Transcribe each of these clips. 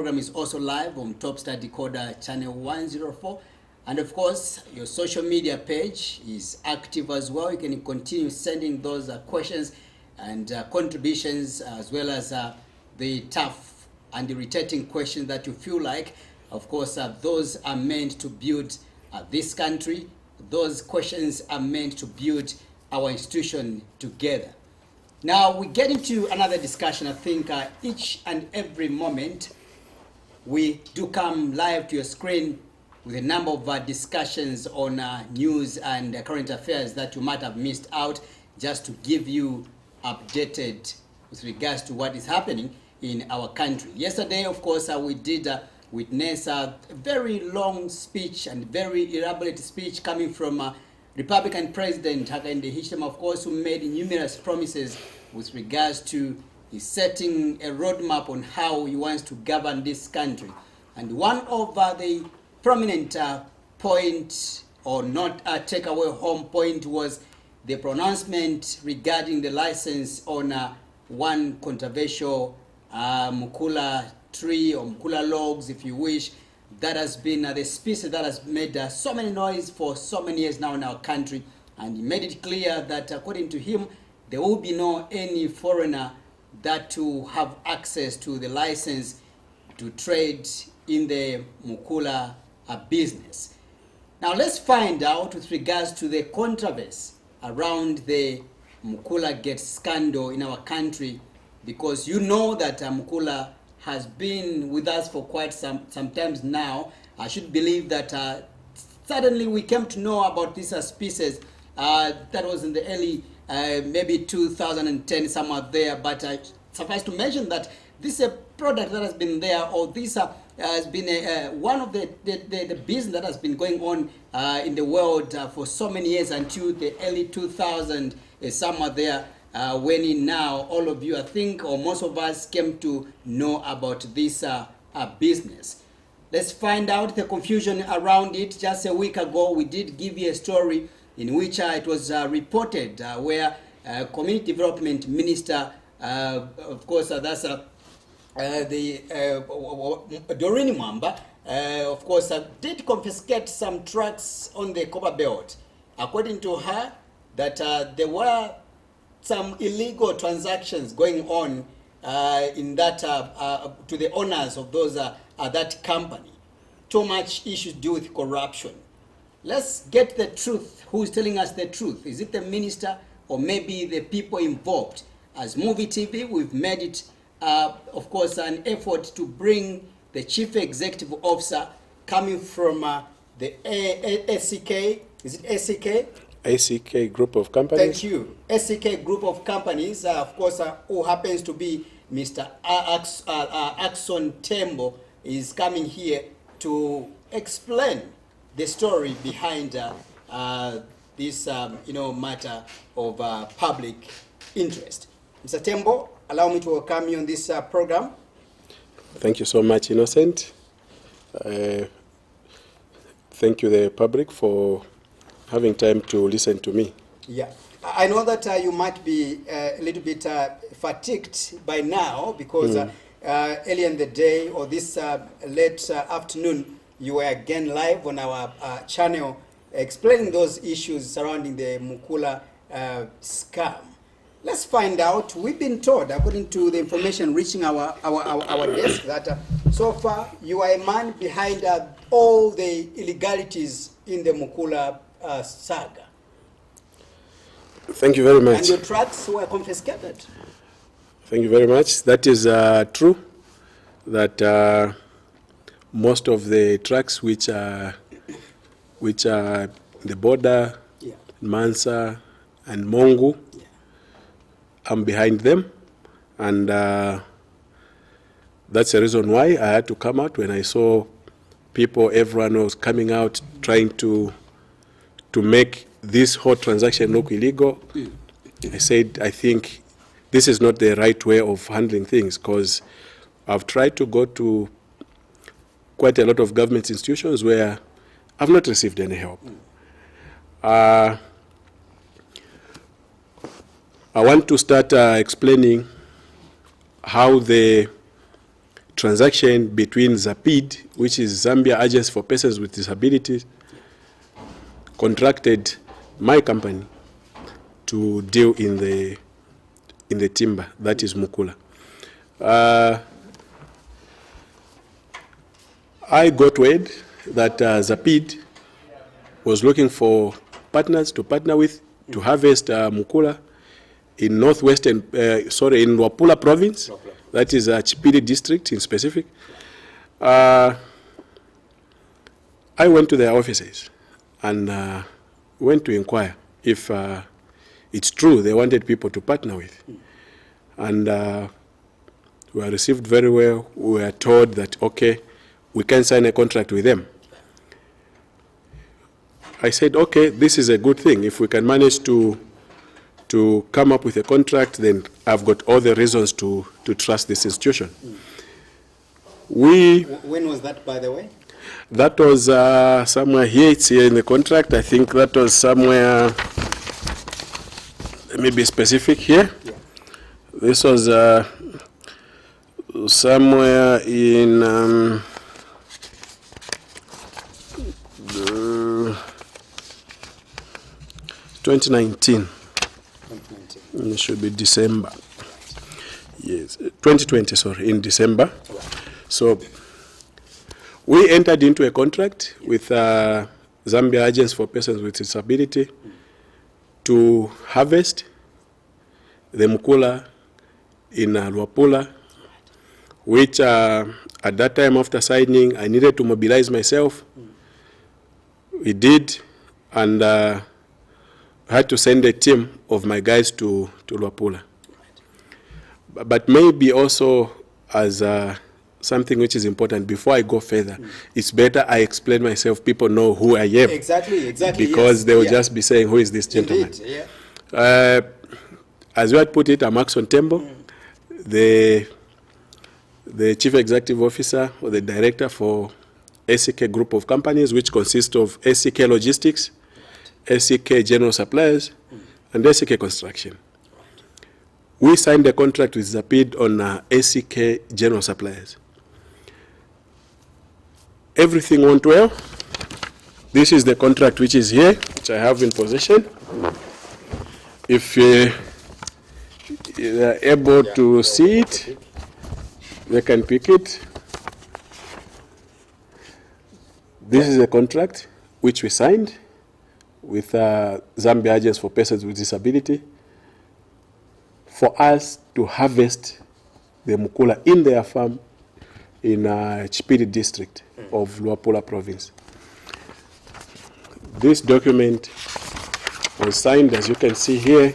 Program is also live on Topstar Decoder channel 104, and of course your social media page is active as well. You can continue sending those questions and contributions, as well as the tough and irritating questions that you feel like. Of course, those are meant to build this country. Those questions are meant to build our institution together. Now we get into another discussion. I think each and every moment we do come live to your screen with a number of discussions on news and current affairs that you might have missed out, just to give you updated with regards to what is happening in our country. Yesterday, of course, we did witness a very long speech and very elaborate speech coming from Republican President Hakainde Hichilema, of course, who made numerous promises with regards to setting a roadmap on how he wants to govern this country. And one of the prominent point, or not takeaway home point, was the pronouncement regarding the license on one controversial MUKULA tree, or MUKULA logs, if you wish, that has been the species that has made so many noise for so many years now in our country. And he made it clear that according to him, there will be no any foreigner that to have access to the license to trade in the MUKULA business. Now let's find out with regards to the controversy around the MUKULA gate scandal in our country, because you know that MUKULA has been with us for quite some times now. I should believe that suddenly we came to know about this species that was in the early maybe 2010, somewhere there, but suffice to mention that this is a product that has been there, or this has been one of the business that has been going on in the world for so many years, until the early 2000s, somewhere there, when in now all of you, I think, or most of us, came to know about this business. Let's find out the confusion around it. Just a week ago, we did give you a story in which it was reported where Community Development Minister, of course, that's the Doreen Mwamba, of course, did confiscate some trucks on the Copper Belt. According to her, that there were some illegal transactions going on in that to the owners of those that company. Too much issues to do with corruption. Let's get the truth. Who's telling us the truth? Is it the minister, or maybe the people involved? As Muvi TV, we've made it, of course, an effort to bring the chief executive officer coming from the SCK. Is it SCK? SCK Group of Companies. Thank you. SCK Group of Companies, of course, who happens to be Mr. Ackson Tembo, is coming here to explain the story behind this matter of public interest. Mr. Tembo, allow me to welcome you on this program. Thank you so much, Innocent. Thank you, the public, for having time to listen to me. Yeah, I know that you might be a little bit fatigued by now, because earlier in the day, or this late afternoon, you were again live on our channel explaining those issues surrounding the MUKULA scam. Let's find out. We've been told, according to the information reaching our desk, that so far you are a man behind all the illegalities in the MUKULA saga. Thank you very much. And your trucks were confiscated. Thank you very much. That is true. That most of the trucks which are the border, yeah, Mansa and Mongu, yeah, I'm behind them, and that's the reason why I had to come out when I saw people, everyone was coming out trying to make this whole transaction look illegal. I said, I think this is not the right way of handling things, because I've tried to go to quite a lot of government institutions where I've not received any help. I want to start explaining how the transaction between ZAPID, which is Zambia Agency for Persons with Disabilities, contracted my company to deal in the timber, that is MUKULA. I got word that ZAPID was looking for partners to partner with to harvest MUKULA in in Luapula province, that is Chipiri district in specific. I went to their offices and went to inquire if it's true they wanted people to partner with. And we were received very well. We were told that, okay, we can sign a contract with them. I said, okay, this is a good thing. If we can manage to come up with a contract, then I've got all the reasons to trust this institution. When was that, by the way? That was somewhere here. It's here in the contract. I think that was somewhere, let me be specific here. Yeah. This was somewhere in 2019. It should be December. Yes, 2020, sorry, in December. So we entered into a contract with Zambia Agency for Persons with Disability to harvest the MUKULA in Luapula, which at that time after signing, I needed to mobilize myself. We did, and I had to send a team of my guys to Luapula. But maybe also as something which is important, before I go further, it's better I explain myself, people know who I am. Exactly. Because yes, they will just be saying, who is this gentleman? Indeed, yeah. As you had put it, I'm Ackson Tembo, the Chief Executive Officer or the Director for SCK Group of Companies, which consists of SCK Logistics, SCK General Suppliers, and SCK Construction. We signed a contract with ZAPID on SCK General Suppliers. Everything went well. This is the contract which is here, which I have in possession. If you're able to see it, they can pick it. This is a contract which we signed with Zambia Agency for Persons with Disability for us to harvest the MUKULA in their farm in Chipiri district of Luapula province. This document was signed, as you can see here,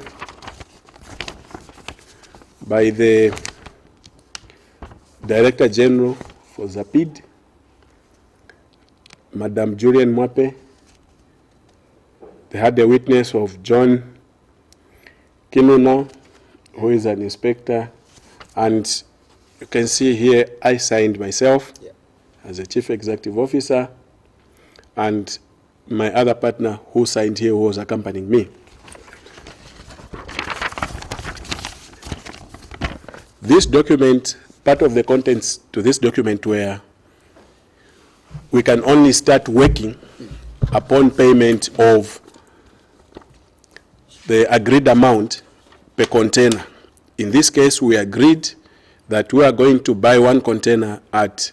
by the Director General for ZAPID, Madam Julian Mwape. They had the witness of John Kinuna, who is an inspector, and you can see here I signed myself as a Chief Executive Officer, and my other partner who signed here, who was accompanying me. This document, part of the contents to this document were we can only start working upon payment of the agreed amount per container. In this case, we agreed that we are going to buy one container at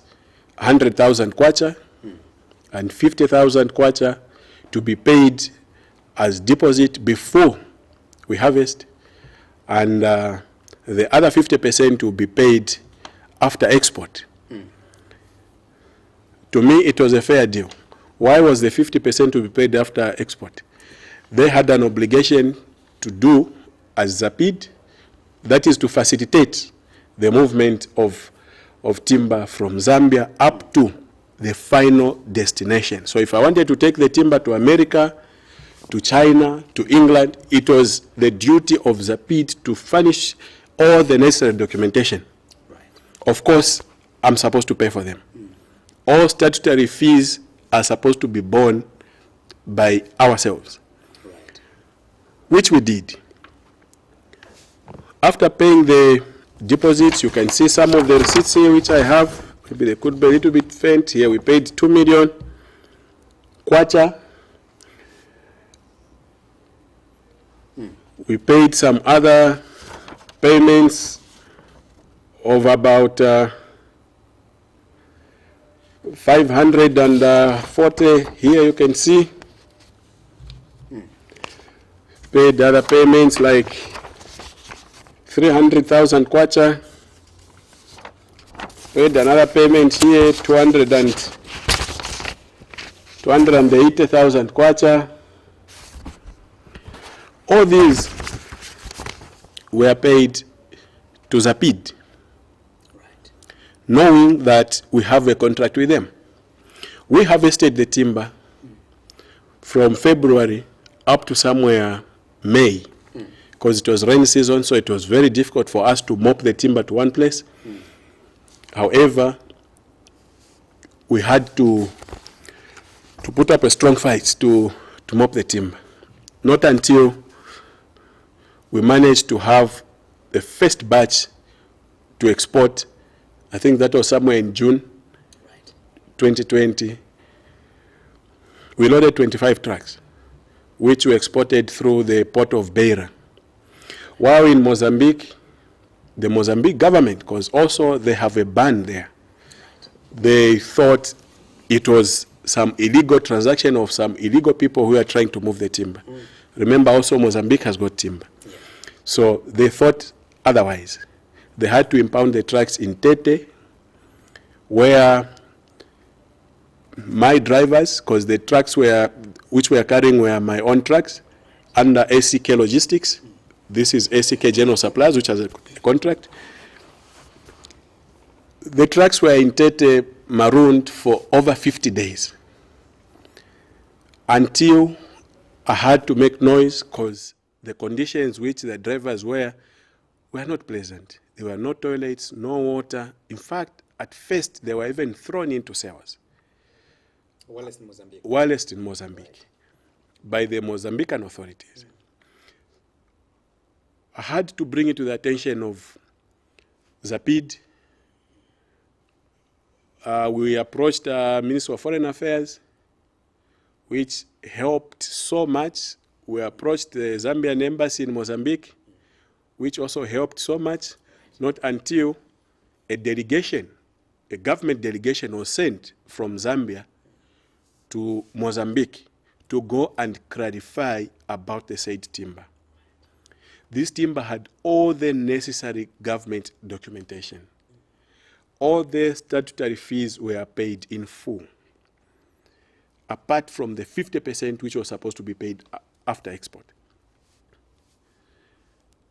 100,000 kwacha and 50,000 kwacha to be paid as deposit before we harvest, and the other 50% will be paid after export. To me, it was a fair deal. Why was the 50% to be paid after export? They had an obligation to do as ZAPID, that is to facilitate the movement of timber from Zambia up to the final destination. So if I wanted to take the timber to America, to China, to England, it was the duty of ZAPID to furnish all the necessary documentation. Right. Of course, I'm supposed to pay for them. All statutory fees are supposed to be borne by ourselves, right, which we did. After paying the deposits. You can see some of the receipts here which I have. Maybe they could be a little bit faint. Here we paid 2 million kwacha. We paid some other payments of about 540. Here you can see. Paid other payments like 300,000 kwacha. Paid another payment here, 280,000 kwacha. All these were paid to Zapid, right, knowing that we have a contract with them. We harvested the timber from February up to somewhere May, because it was rainy season, so it was very difficult for us to mop the timber to one place. However, we had to put up a strong fight to mop the timber. Not until we managed to have the first batch to export, I think that was somewhere in June 2020. We loaded 25 trucks, which we exported through the port of Beira. While in Mozambique, the Mozambique government, because also they have a ban there, they thought it was some illegal transaction of some illegal people who are trying to move the timber. Remember also Mozambique has got timber. So they thought otherwise. They had to impound the trucks in Tete, where my drivers, because the trucks which we are carrying were my own trucks, under ACK Logistics. This is ACK General Supplies, which has a contract. The trucks were in Tete marooned for over 50 days until I had to make noise, because the conditions which the drivers were not pleasant. There were no toilets, no water. In fact, at first, they were even thrown into cells. Whilst in Mozambique. Whilst in Mozambique, by the Mozambican authorities. I had to bring it to the attention of Zapid. We approached Minister of Foreign Affairs, which helped so much. We approached the Zambian embassy in Mozambique, which also helped so much. Not until a delegation, a government delegation was sent from Zambia to Mozambique to go and clarify about the said timber. This timber had all the necessary government documentation. All the statutory fees were paid in full, apart from the 50% which was supposed to be paid after export.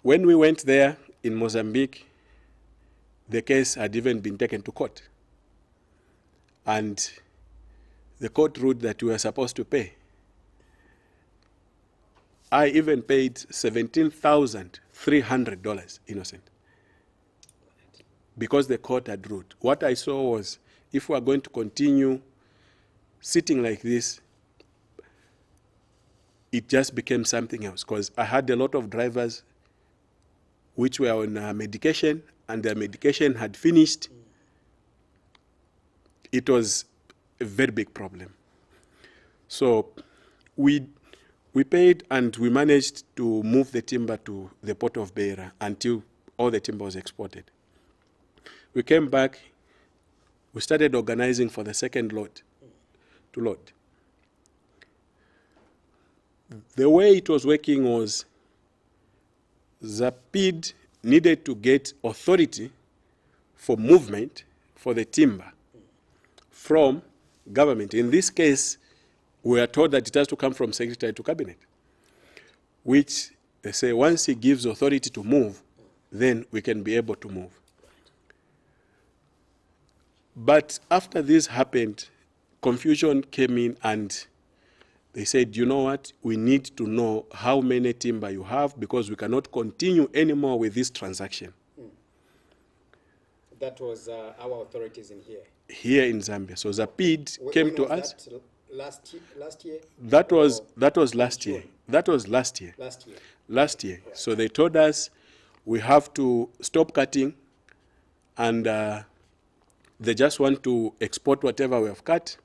When we went there in Mozambique, the case had even been taken to court. And the court ruled that we were supposed to pay. I even paid $17,300 innocent, because the court had ruled. What I saw was, if we are going to continue sitting like this, it just became something else, because I had a lot of drivers which were on medication, and their medication had finished. It was a very big problem. So we paid, and we managed to move the timber to the port of Beira until all the timber was exported. We came back, we started organizing for the second load to load. The way it was working was, Zapid needed to get authority for movement for the timber from government. In this case, we are told that it has to come from Secretary to Cabinet, which they say once he gives authority to move, then we can be able to move. But after this happened, confusion came in, and they said, you know what, we need to know how many timber you have, because we cannot continue anymore with this transaction. That was our authorities in here? Here in Zambia. So Zapid came to us. Last year? That was last year. That was last year. Last year. Last year. Right. So they told us we have to stop cutting and they just want to export whatever we have cut,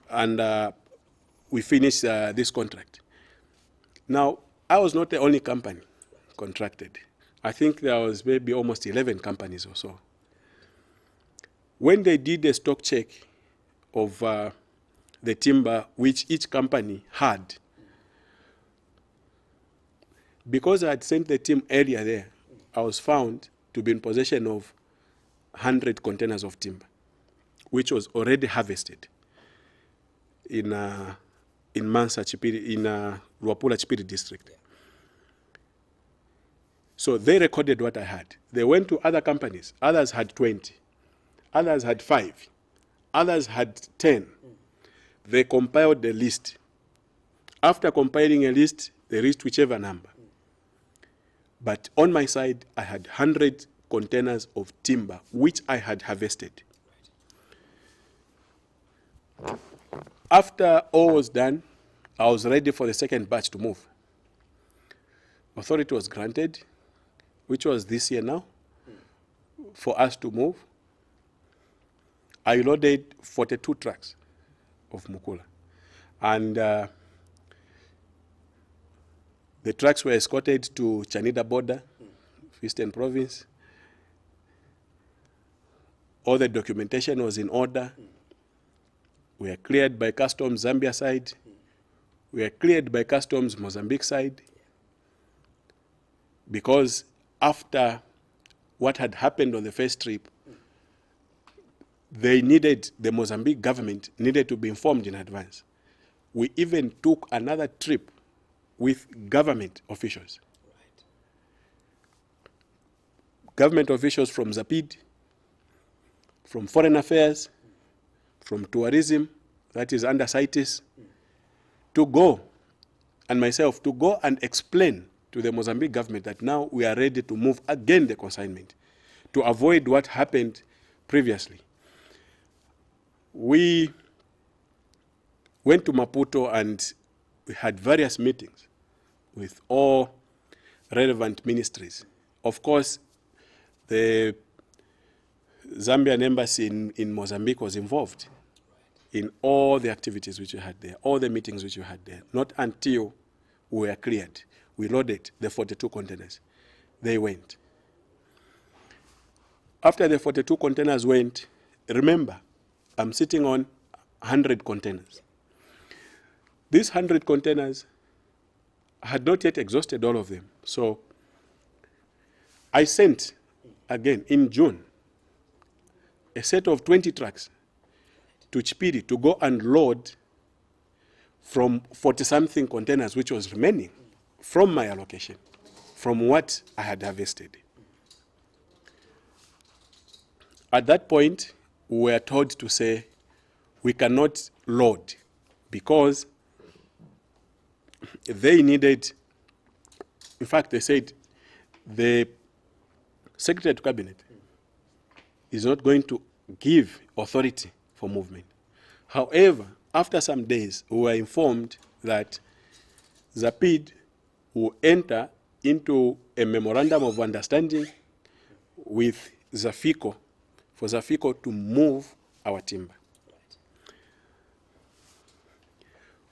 and we finish this contract. Now, I was not the only company contracted. I think there was maybe almost 11 companies or so. When they did a stock check of the timber which each company had, because I had sent the team earlier there, I was found to be in possession of 100 containers of timber, which was already harvested in Mansa Chipiri, in Luapula Chipiri district. So they recorded what I had. They went to other companies. Others had 20. Others had 5. Others had 10. They compiled the list. After compiling a list, they reached whichever number. But on my side, I had 100 containers of timber, which I had harvested. After all was done, I was ready for the second batch to move. Authority was granted, which was this year now, for us to move. I loaded 42 trucks of MUKULA. And the trucks were escorted to Chanida border, Eastern Province. All the documentation was in order. We were cleared by customs Zambia side. We were cleared by customs Mozambique side. Because after what had happened on the first trip, the Mozambique government needed to be informed in advance. We even took another trip with government officials. Right. Government officials from ZAPID, from Foreign Affairs, from Tourism, that is under CITES, to go, and myself, to go and explain to the Mozambique government that now we are ready to move again the consignment, to avoid what happened previously. We went to Maputo and we had various meetings with all relevant ministries. Of course, the Zambian embassy in Mozambique was involved in all the activities which we had there, all the meetings which we had there. Not until we were cleared. We loaded the 42 containers. They went. After the 42 containers went, remember, I'm sitting on 100 containers. These 100 containers, I had not yet exhausted all of them. So I sent, again, in June, a set of 20 trucks to Chipiri to go and load from 40-something containers, which was remaining from my allocation, from what I had harvested. At that point, we were told to say, we cannot load because they needed, in fact, they said the Secretary to Cabinet is not going to give authority for movement. However, after some days, we were informed that ZAPID will enter into a memorandum of understanding with Zafico, for Zafico to move our timber.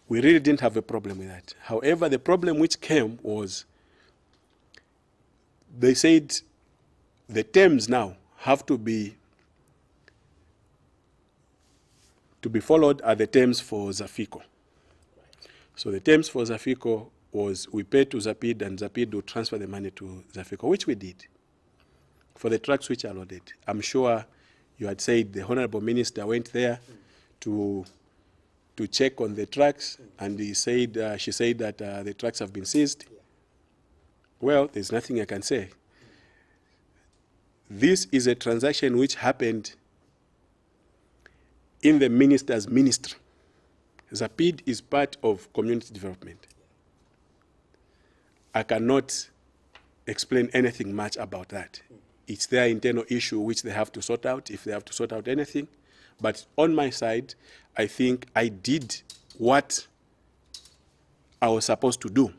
We really didn't have a problem with that. However, the problem which came was they said the terms now have to be followed are the terms for Zafico. So the terms for Zafico was we pay to ZAPID and ZAPID will transfer the money to Zafico, which we did for the trucks which are loaded. I'm sure you had said the Honorable Minister went there to check on the trucks, and he said, she said that the trucks have been seized. Well, there's nothing I can say. This is a transaction which happened in the minister's ministry. ZAPID is part of community development. I cannot explain anything much about that. It's their internal issue which they have to sort out, if they have to sort out anything. But on my side, I think I did what I was supposed to do.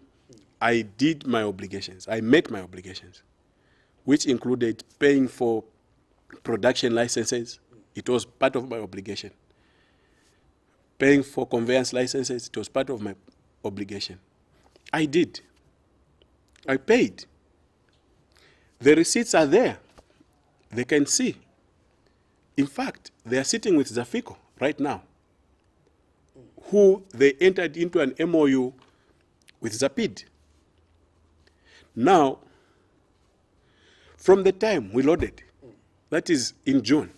I did my obligations. I met my obligations which included paying for production licenses. It was part of my obligation. Paying for conveyance licenses, it was part of my obligation. I did. I paid. The receipts are there. They can see. In fact, they are sitting with Zafico right now, who they entered into an MOU with Zapid. Now, from the time we loaded, that is in June,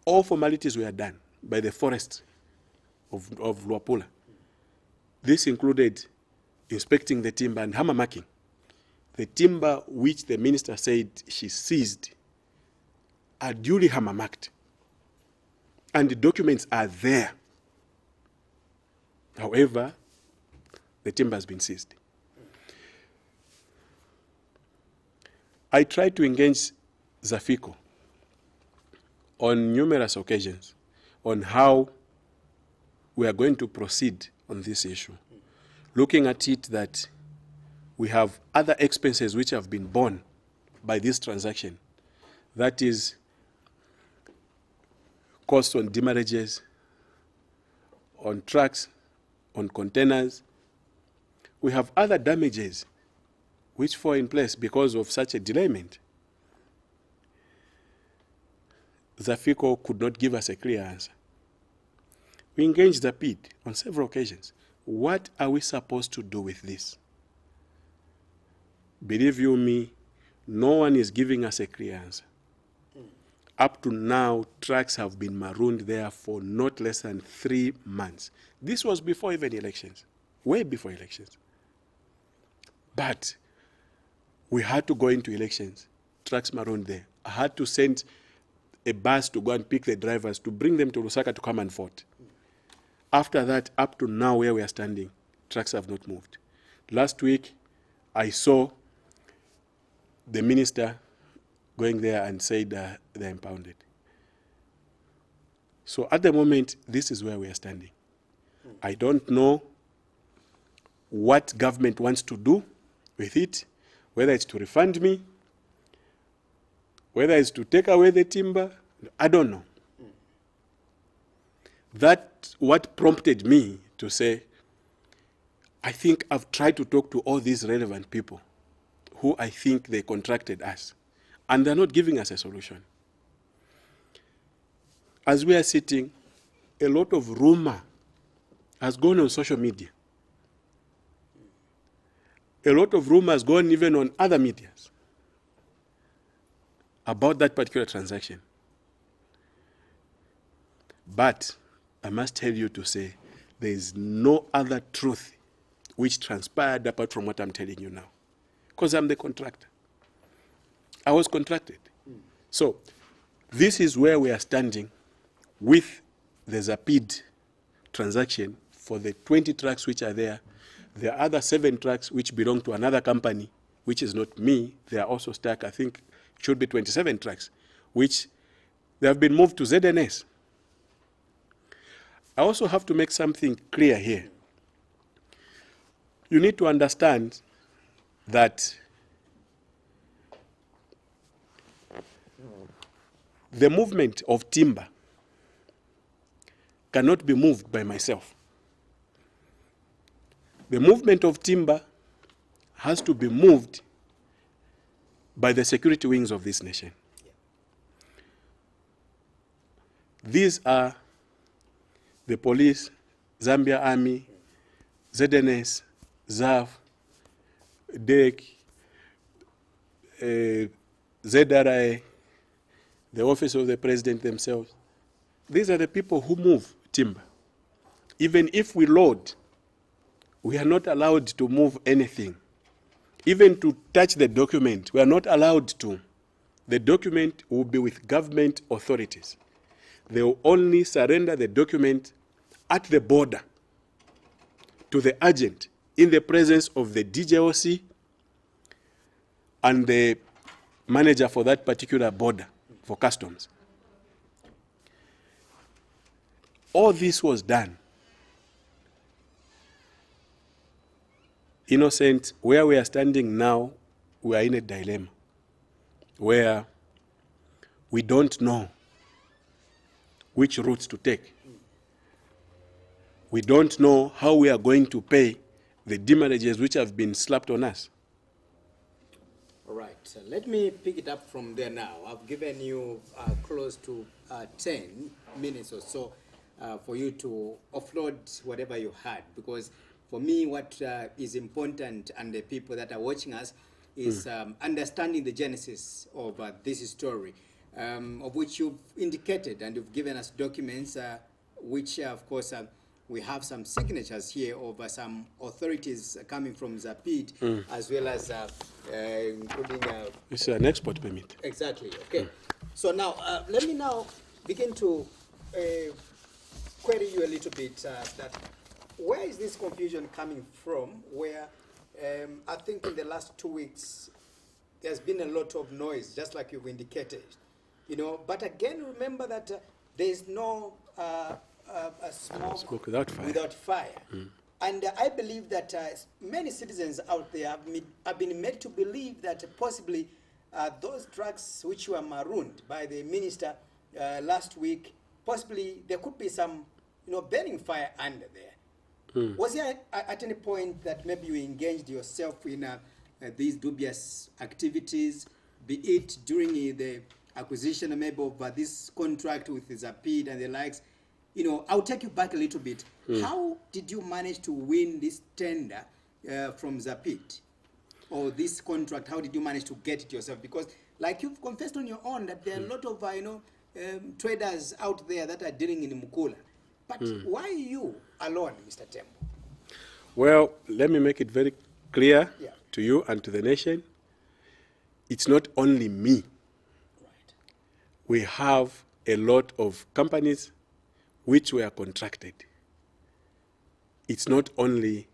all formalities were done by the forest of Luapula. This included inspecting the timber and hammer marking. The timber which the minister said she seized are duly hammer marked. And the documents are there. However, the timber has been seized. I tried to engage Zafico on numerous occasions on how we are going to proceed on this issue, looking at it that we have other expenses which have been borne by this transaction. That is costs on demurrages, on trucks, on containers. We have other damages which fall in place because of such a delayment. Zafico could not give us a clear answer. We engaged the PID on several occasions. What are we supposed to do with this? Believe you me, no one is giving us a clear answer. Up to now, trucks have been marooned there for not less than 3 months. This was before even elections, way before elections. But we had to go into elections, trucks marooned there. I had to send a bus to go and pick the drivers to bring them to Lusaka to come and vote. After that, up to now where we are standing, trucks have not moved. Last week, I saw the minister going there and said they're impounded. So at the moment, this is where we are standing. I don't know what government wants to do with it, whether it's to refund me, whether it's to take away the timber, I don't know. That's what prompted me to say, I think I've tried to talk to all these relevant people who I think they contracted us, and they're not giving us a solution. As we are sitting, a lot of rumor has gone on social media. A lot of rumor has gone even on other medias about that particular transaction. But I must tell you to say, there is no other truth which transpired apart from what I'm telling you now. Because I'm the contractor. I was contracted. So this is where we are standing with the Zapid transaction for the 20 trucks which are there. There are other 7 trucks which belong to another company, which is not me. They are also stuck. I think it should be 27 trucks, which they have been moved to ZNS. I also have to make something clear here. You need to understand that the movement of timber cannot be moved by myself. The movement of timber has to be moved by the security wings of this nation. These are the police, Zambia Army, ZNS, ZAV, DEC, ZRI, the office of the president themselves. These are the people who move timber. Even if we load, we are not allowed to move anything. Even to touch the document, we are not allowed to. The document will be with government authorities. They will only surrender the document at the border to the agent in the presence of the DJOC and the manager for that particular border for customs. All this was done Innocent, where we are standing now, we are in a dilemma where we don't know which routes to take. We don't know how we are going to pay the demurrages which have been slapped on us. All right, so let me pick it up from there now. I've given you close to 10 minutes or so for you to offload whatever you had, because for me what is important, and the people that are watching us, is understanding the genesis of this story, of which you've indicated, and you've given us documents which of course we have some signatures here of some authorities coming from Zapid, as well as including... It's an export permit. Exactly, okay. So now, let me now begin to query you a little bit, that where is this confusion coming from, where I think in the last 2 weeks, there's been a lot of noise, just like you've indicated, you know, but again, remember that there is no smoke without fire. And I believe that many citizens out there have been made to believe that possibly those trucks which were marooned by the minister last week, possibly there could be some, you know, burning fire under there. Was there at any point that maybe you engaged yourself in these dubious activities, be it during the acquisition maybe of this contract with Zapid and the likes? You know, I'll take you back a little bit. How did you manage to win this tender from Zapid, or this contract? How did you manage to get it yourself? Because, like you've confessed on your own, that there are a lot of traders out there that are dealing in MUKULA. But why you alone, Mr. Tembo? Well, let me make it very clear to you and to the nation. It's not only me. Right. We have a lot of companies which were contracted. It's not only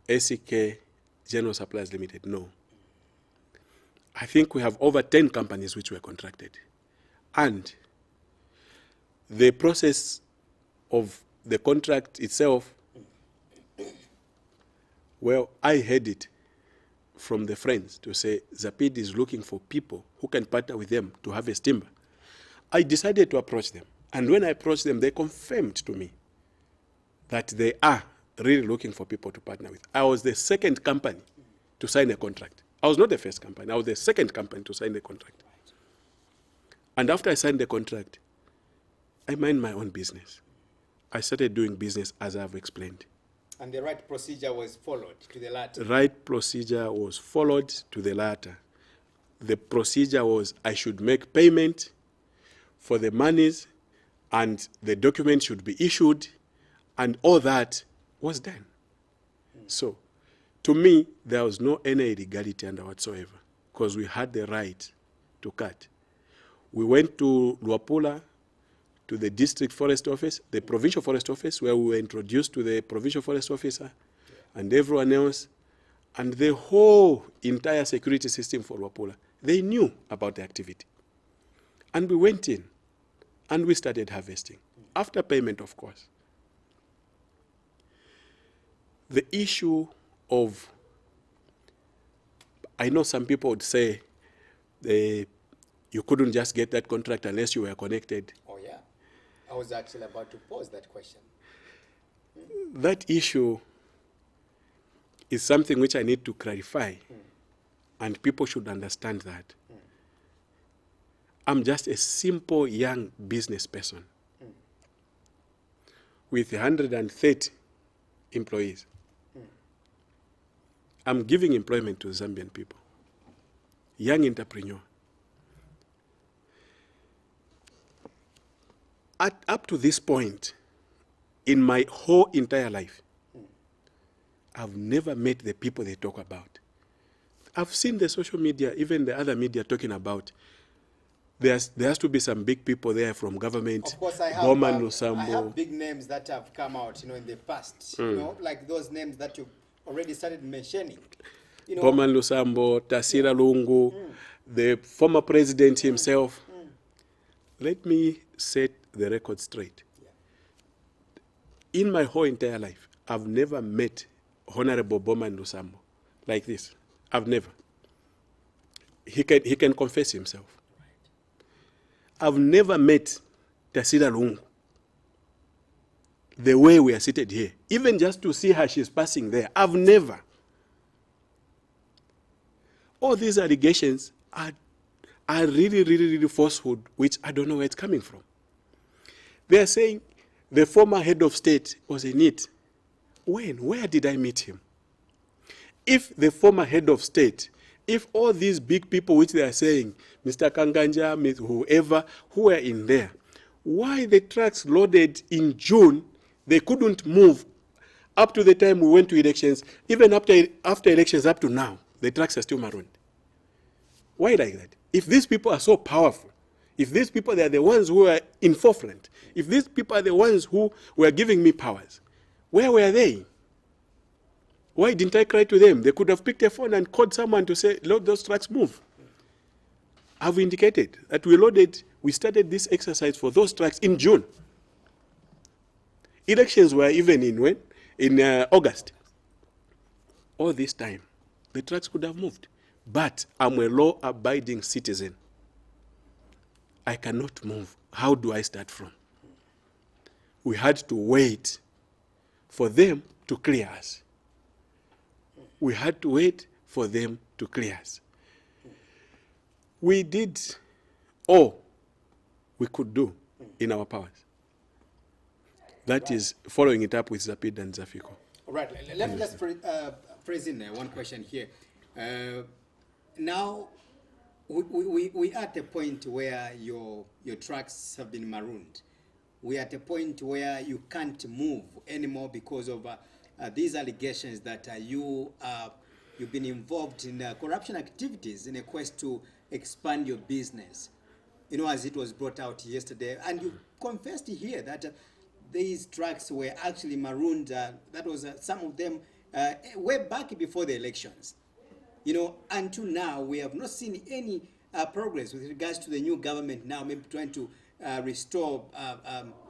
SEK General Suppliers Limited, no. I think we have over 10 companies which were contracted. And the process of the contract itself, well, I heard it from the friends to say Zapid is looking for people who can partner with them to harvest timber. I decided to approach them. And when I approached them, they confirmed to me that they are really looking for people to partner with. I was the second company to sign a contract. I was not the first company. I was the second company to sign the contract. And after I signed the contract, I mind my own business. I started doing business as I've explained. And the right procedure was followed to the latter? The right procedure was followed to the latter. The procedure was I should make payment for the monies, and the document should be issued, and all that was done. So, to me, there was no any illegality under whatsoever, because we had the right to cut. We went to Luapula, to the district forest office, the provincial forest office, where we were introduced to the provincial forest officer and everyone else, and the whole entire security system for Luapula. They knew about the activity. And we went in, and we started harvesting, after payment, of course. The issue of, I know some people would say, you couldn't just get that contract unless you were connected. Oh, yeah. I was actually about to pose that question. That issue is something which I need to clarify, and people should understand that. I'm just a simple young business person with 130 employees. I'm giving employment to Zambian people, young entrepreneur. Up to this point, in my whole entire life, I've never met the people they talk about. I've seen the social media, even the other media, talking about there has to be some big people there from government. Of course, I have big names that have come out, in the past, like those names that you already started mentioning. Boman Lusambo, Tasira Lungu, the former president himself. Let me set the record straight. In my whole entire life, I've never met Honorable Bowman Lusambo like this. I've never. He can confess himself. I've never met Tasira Lungu the way we are seated here. Even just to see her, she's passing there. I've never. All these allegations are really, really, really falsehood, which I don't know where it's coming from. They are saying the former head of state was in it. When? Where did I meet him? If the former head of state, if all these big people which they are saying, Mr. Kanganja, whoever, who were in there, why the trucks loaded in June, they couldn't move up to the time we went to elections, even after elections up to now, the trucks are still marooned. Why like that? If these people are so powerful, if these people they are the ones who are in forefront, if these people are the ones who were giving me powers, where were they? Why didn't I cry to them? They could have picked a phone and called someone to say, "Let those trucks move." I've indicated that we started this exercise for those trucks in June. Elections were even in when? In August. All this time, the trucks could have moved. But I'm a law-abiding citizen. I cannot move. How do I start from? We had to wait for them to clear us. We had to wait for them to clear us. We did all we could do in our powers. That is following it up with Zapid and Zafiko. All right, let me just phrase in one question here. Now, we are at a point where your trucks have been marooned. We are at a point where you can't move anymore because of these allegations that you've been involved in corruption activities in a quest to expand your business. You know, as it was brought out yesterday, and you confessed here that these trucks were actually marooned. That was some of them way back before the elections. You know, until now, we have not seen any progress with regards to the new government now, maybe trying to restore,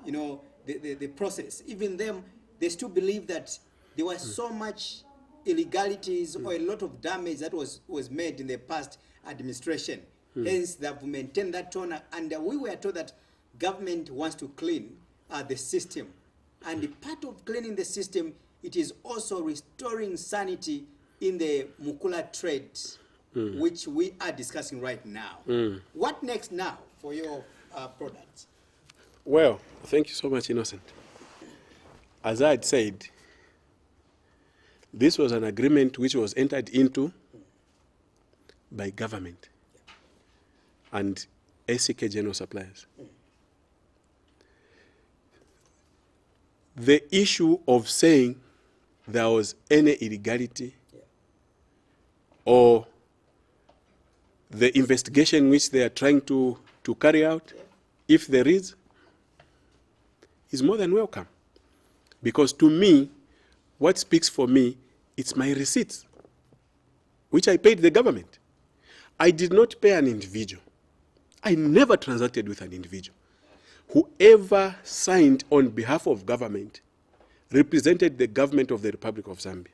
you know, the process. Even them, they still believe that there was so much illegalities or a lot of damage that was made in the past administration. Hence, they have maintained that tone. And we were told that government wants to clean the system. And part of cleaning the system, it is also restoring sanity in the MUKULA trade, which we are discussing right now. What next now for your products? Well, thank you so much, Innocent. As I had said, this was an agreement which was entered into by government and ACK General Suppliers. The issue of saying there was any illegality or the investigation which they are trying to carry out, if there is more than welcome. Because to me, what speaks for me, it's my receipts, which I paid the government. I did not pay an individual. I never transacted with an individual. Whoever signed on behalf of government represented the government of the Republic of Zambia.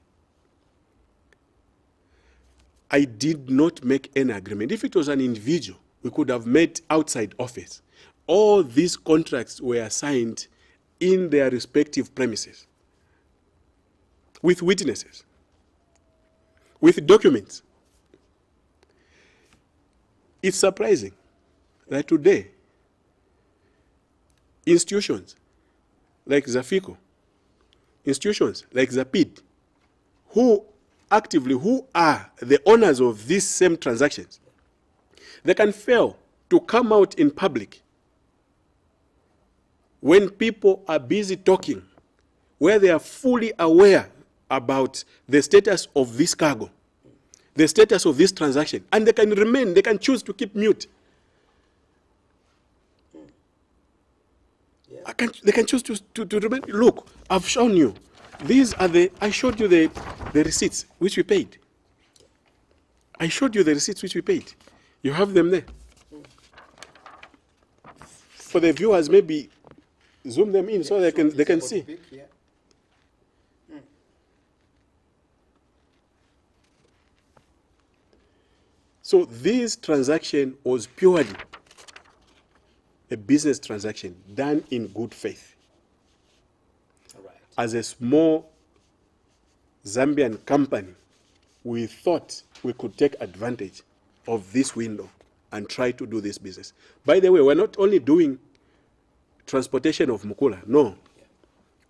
I did not make any agreement. If it was an individual, we could have met outside office. All these contracts were signed in their respective premises, with witnesses, with documents. It's surprising that today, institutions like Zafiko, institutions like Zapid, who are the owners of these same transactions, they can fail to come out in public when people are busy talking, where they are fully aware about the status of this cargo, the status of this transaction, and they can choose to keep mute. They can choose to remain. Look, I've shown you. I showed you the receipts which we paid. I showed you the receipts which we paid. You have them there. For the viewers, maybe zoom them in so they can see. So this transaction was purely a business transaction done in good faith. All right. As a small Zambian company, we thought we could take advantage of this window and try to do this business. By the way, we're not only doing transportation of MUKULA, no.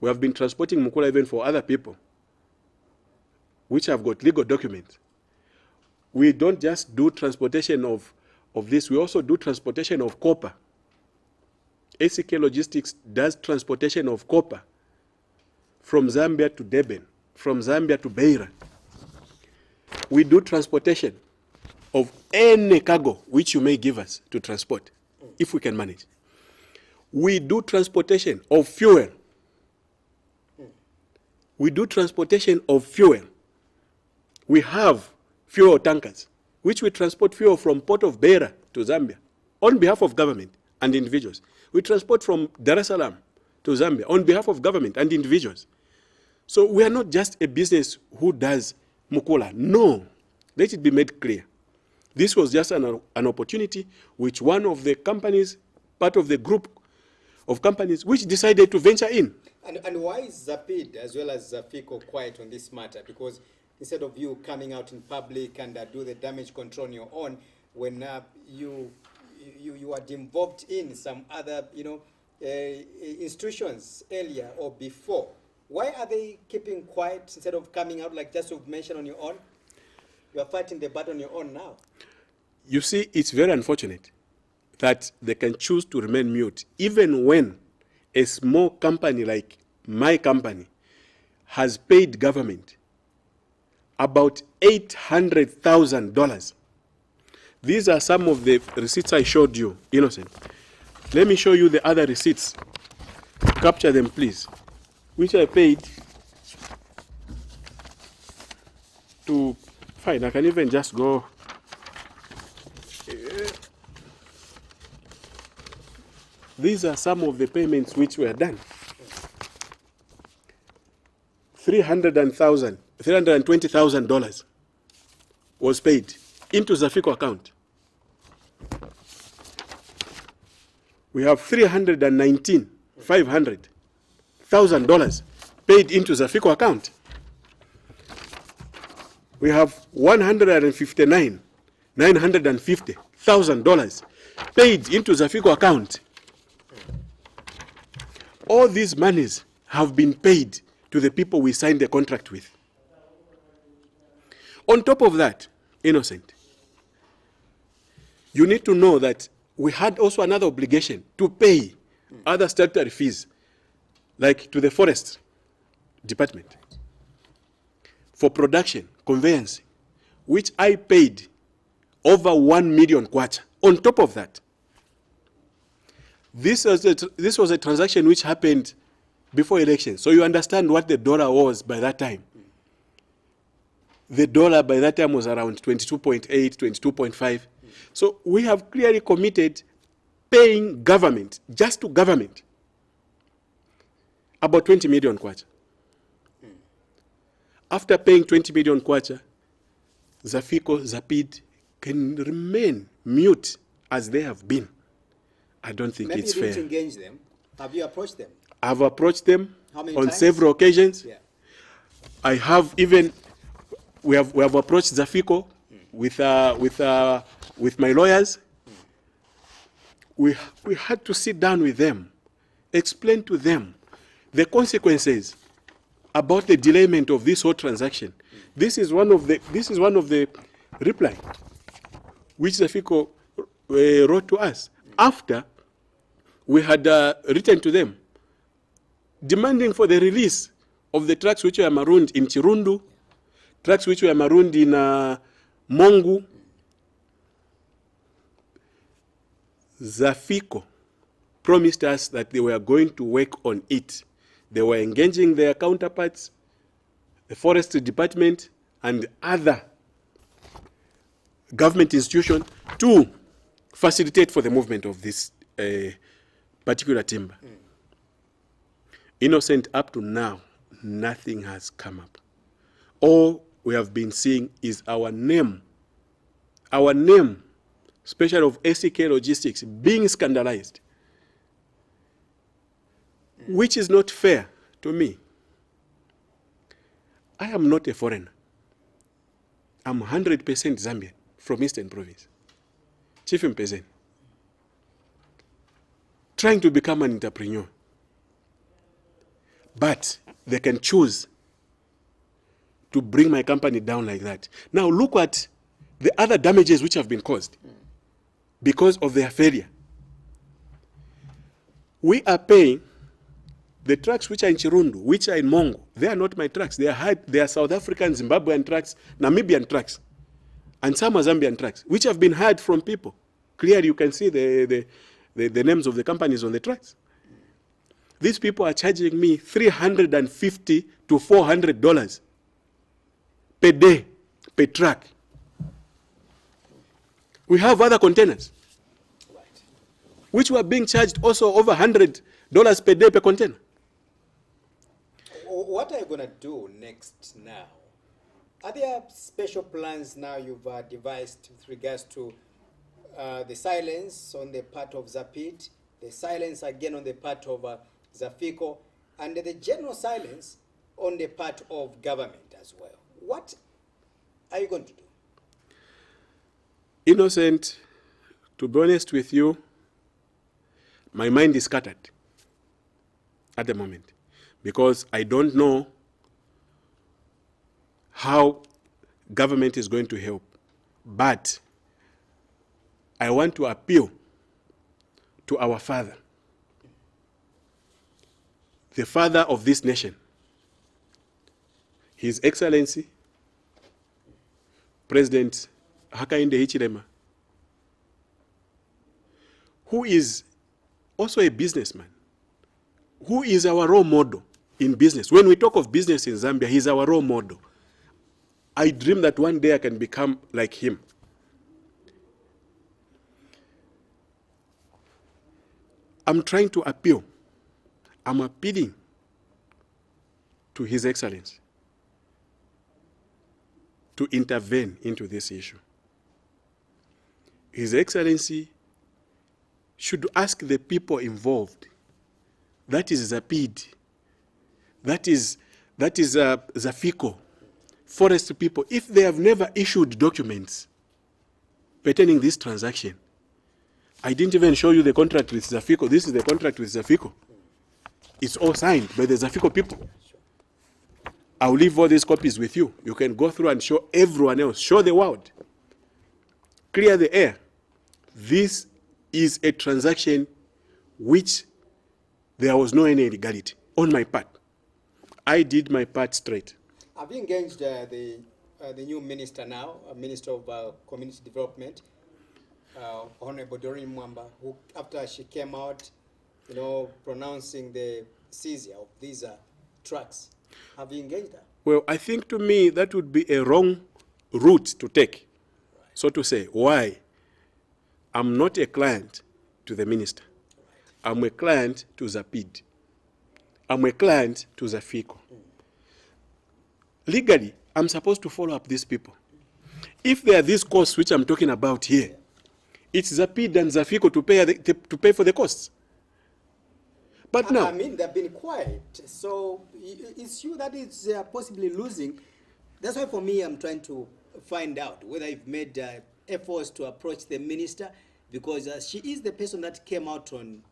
We have been transporting MUKULA even for other people, which have got legal documents. We don't just do transportation of this, we also do transportation of copper. ACK Logistics does transportation of copper from Zambia to Durban, from Zambia to Beira. We do transportation of any cargo which you may give us to transport, if we can manage. We do transportation of fuel. We do transportation of fuel. We have fuel tankers, which we transport fuel from Port of Beira to Zambia on behalf of government and individuals. We transport from Dar es Salaam to Zambia on behalf of government and individuals. So we are not just a business who does MUKULA. No, let it be made clear. This was just an opportunity which one of the companies, part of the group of companies, which decided to venture in. And why is Zapid as well as Zafico quiet on this matter? Because instead of you coming out in public and do the damage control on your own, when you are involved in some other institutions earlier or before, why are they keeping quiet instead of coming out like just you've mentioned on your own? You are fighting the battle on your own now. You see, it's very unfortunate that they can choose to remain mute, even when a small company like my company has paid government about $800,000. These are some of the receipts I showed you, Innocent. Let me show you the other receipts. Capture them, please. Which I paid to, fine, I can even just go. These are some of the payments which were done. $320,000 was paid into Zafico account. We have $319,500 paid into Zafico account. We have $159,950,000 paid into Zafico account. All these monies have been paid to the people we signed the contract with. On top of that, Innocent, you need to know that we had also another obligation to pay other statutory fees, like to the forest department, for production, conveyance, which I paid over 1 million kwacha. On top of that, this was a transaction which happened before election. So you understand what the dollar was by that time. The dollar by that time was around 22.8, 22.5. So we have clearly committed paying government, just to government, about 20 million kwacha. After paying 20 million kwacha, Zafico, Zapid can remain mute as they have been. I don't think it's fair. Maybe you didn't engage them. Have you approached them? I've approached them on times? several occasions. Yeah. I have even, we have approached Zafico with my lawyers. We had to sit down with them, explain to them the consequences about the delayment of this whole transaction. This is one of the reply which Zafico wrote to us after we had written to them, demanding for the release of the trucks which were marooned in Chirundu, trucks which were marooned in Mongu. Zafico promised us that they were going to work on it. They were engaging their counterparts, the forestry department, and other government institutions to facilitate for the movement of this particular timber. Innocent, up to now, nothing has come up. All we have been seeing is our name our name, especially of SEK Logistics, being scandalized, which is not fair to me. I am not a foreigner. I'm 100% Zambian from Eastern Province. Chief Mpezeni. Trying to become an entrepreneur. But they can choose to bring my company down like that. Now look at the other damages which have been caused because of their failure. We are paying the trucks which are in Chirundu, which are in Mongo. They are not my trucks. They are South African, Zimbabwean trucks, Namibian trucks, and some are Zambian trucks, which have been hired from people. Clearly, you can see the names of the companies on the trucks. These people are charging me $350 to $400 per day, per truck. We have other containers, which were being charged also over $100 per day per container. What are you going to do next now? Are there special plans now you've devised with regards to the silence on the part of Zapid, the silence again on the part of Zafiko, and the general silence on the part of government as well? What are you going to do? Innocent, to be honest with you, my mind is scattered at the moment because I don't know how government is going to help. But I want to appeal to our father, the father of this nation, His Excellency, President Hakainde Hichilema, who is also a businessman, who is our role model in business. When we talk of business in Zambia, he's our role model. I dream that one day I can become like him. I'm trying to appeal. I'm appealing to His Excellency to intervene into this issue. His Excellency should ask the people involved, that is Zapid, that is Zafiko, forest people, if they have never issued documents pertaining this transaction. I didn't even show you the contract with Zafiko. This is the contract with Zafiko. It's all signed by the Zafiko people. I'll leave all these copies with you. You can go through and show everyone else, show the world, clear the air. This is a transaction which there was no any illegality on my part. I did my part straight. Have you engaged the new minister now, Minister of Community Development, Honorable Doreen Mwamba, who after she came out, pronouncing the seizure of these trucks? Have you engaged her? Well, I think to me that would be a wrong route to take, right. So to say. Why? I'm not a client to the minister. Right. I'm a client to Zapid. I'm a client to Zafiko. Legally, I'm supposed to follow up these people. If there are these costs which I'm talking about here, it's Zapid and Zafiko to pay for the costs. But now, I mean, they've been quiet, so it's you that is possibly losing. That's why, for me, I'm trying to find out whether you've made efforts to approach the minister, because she is the person that came out on,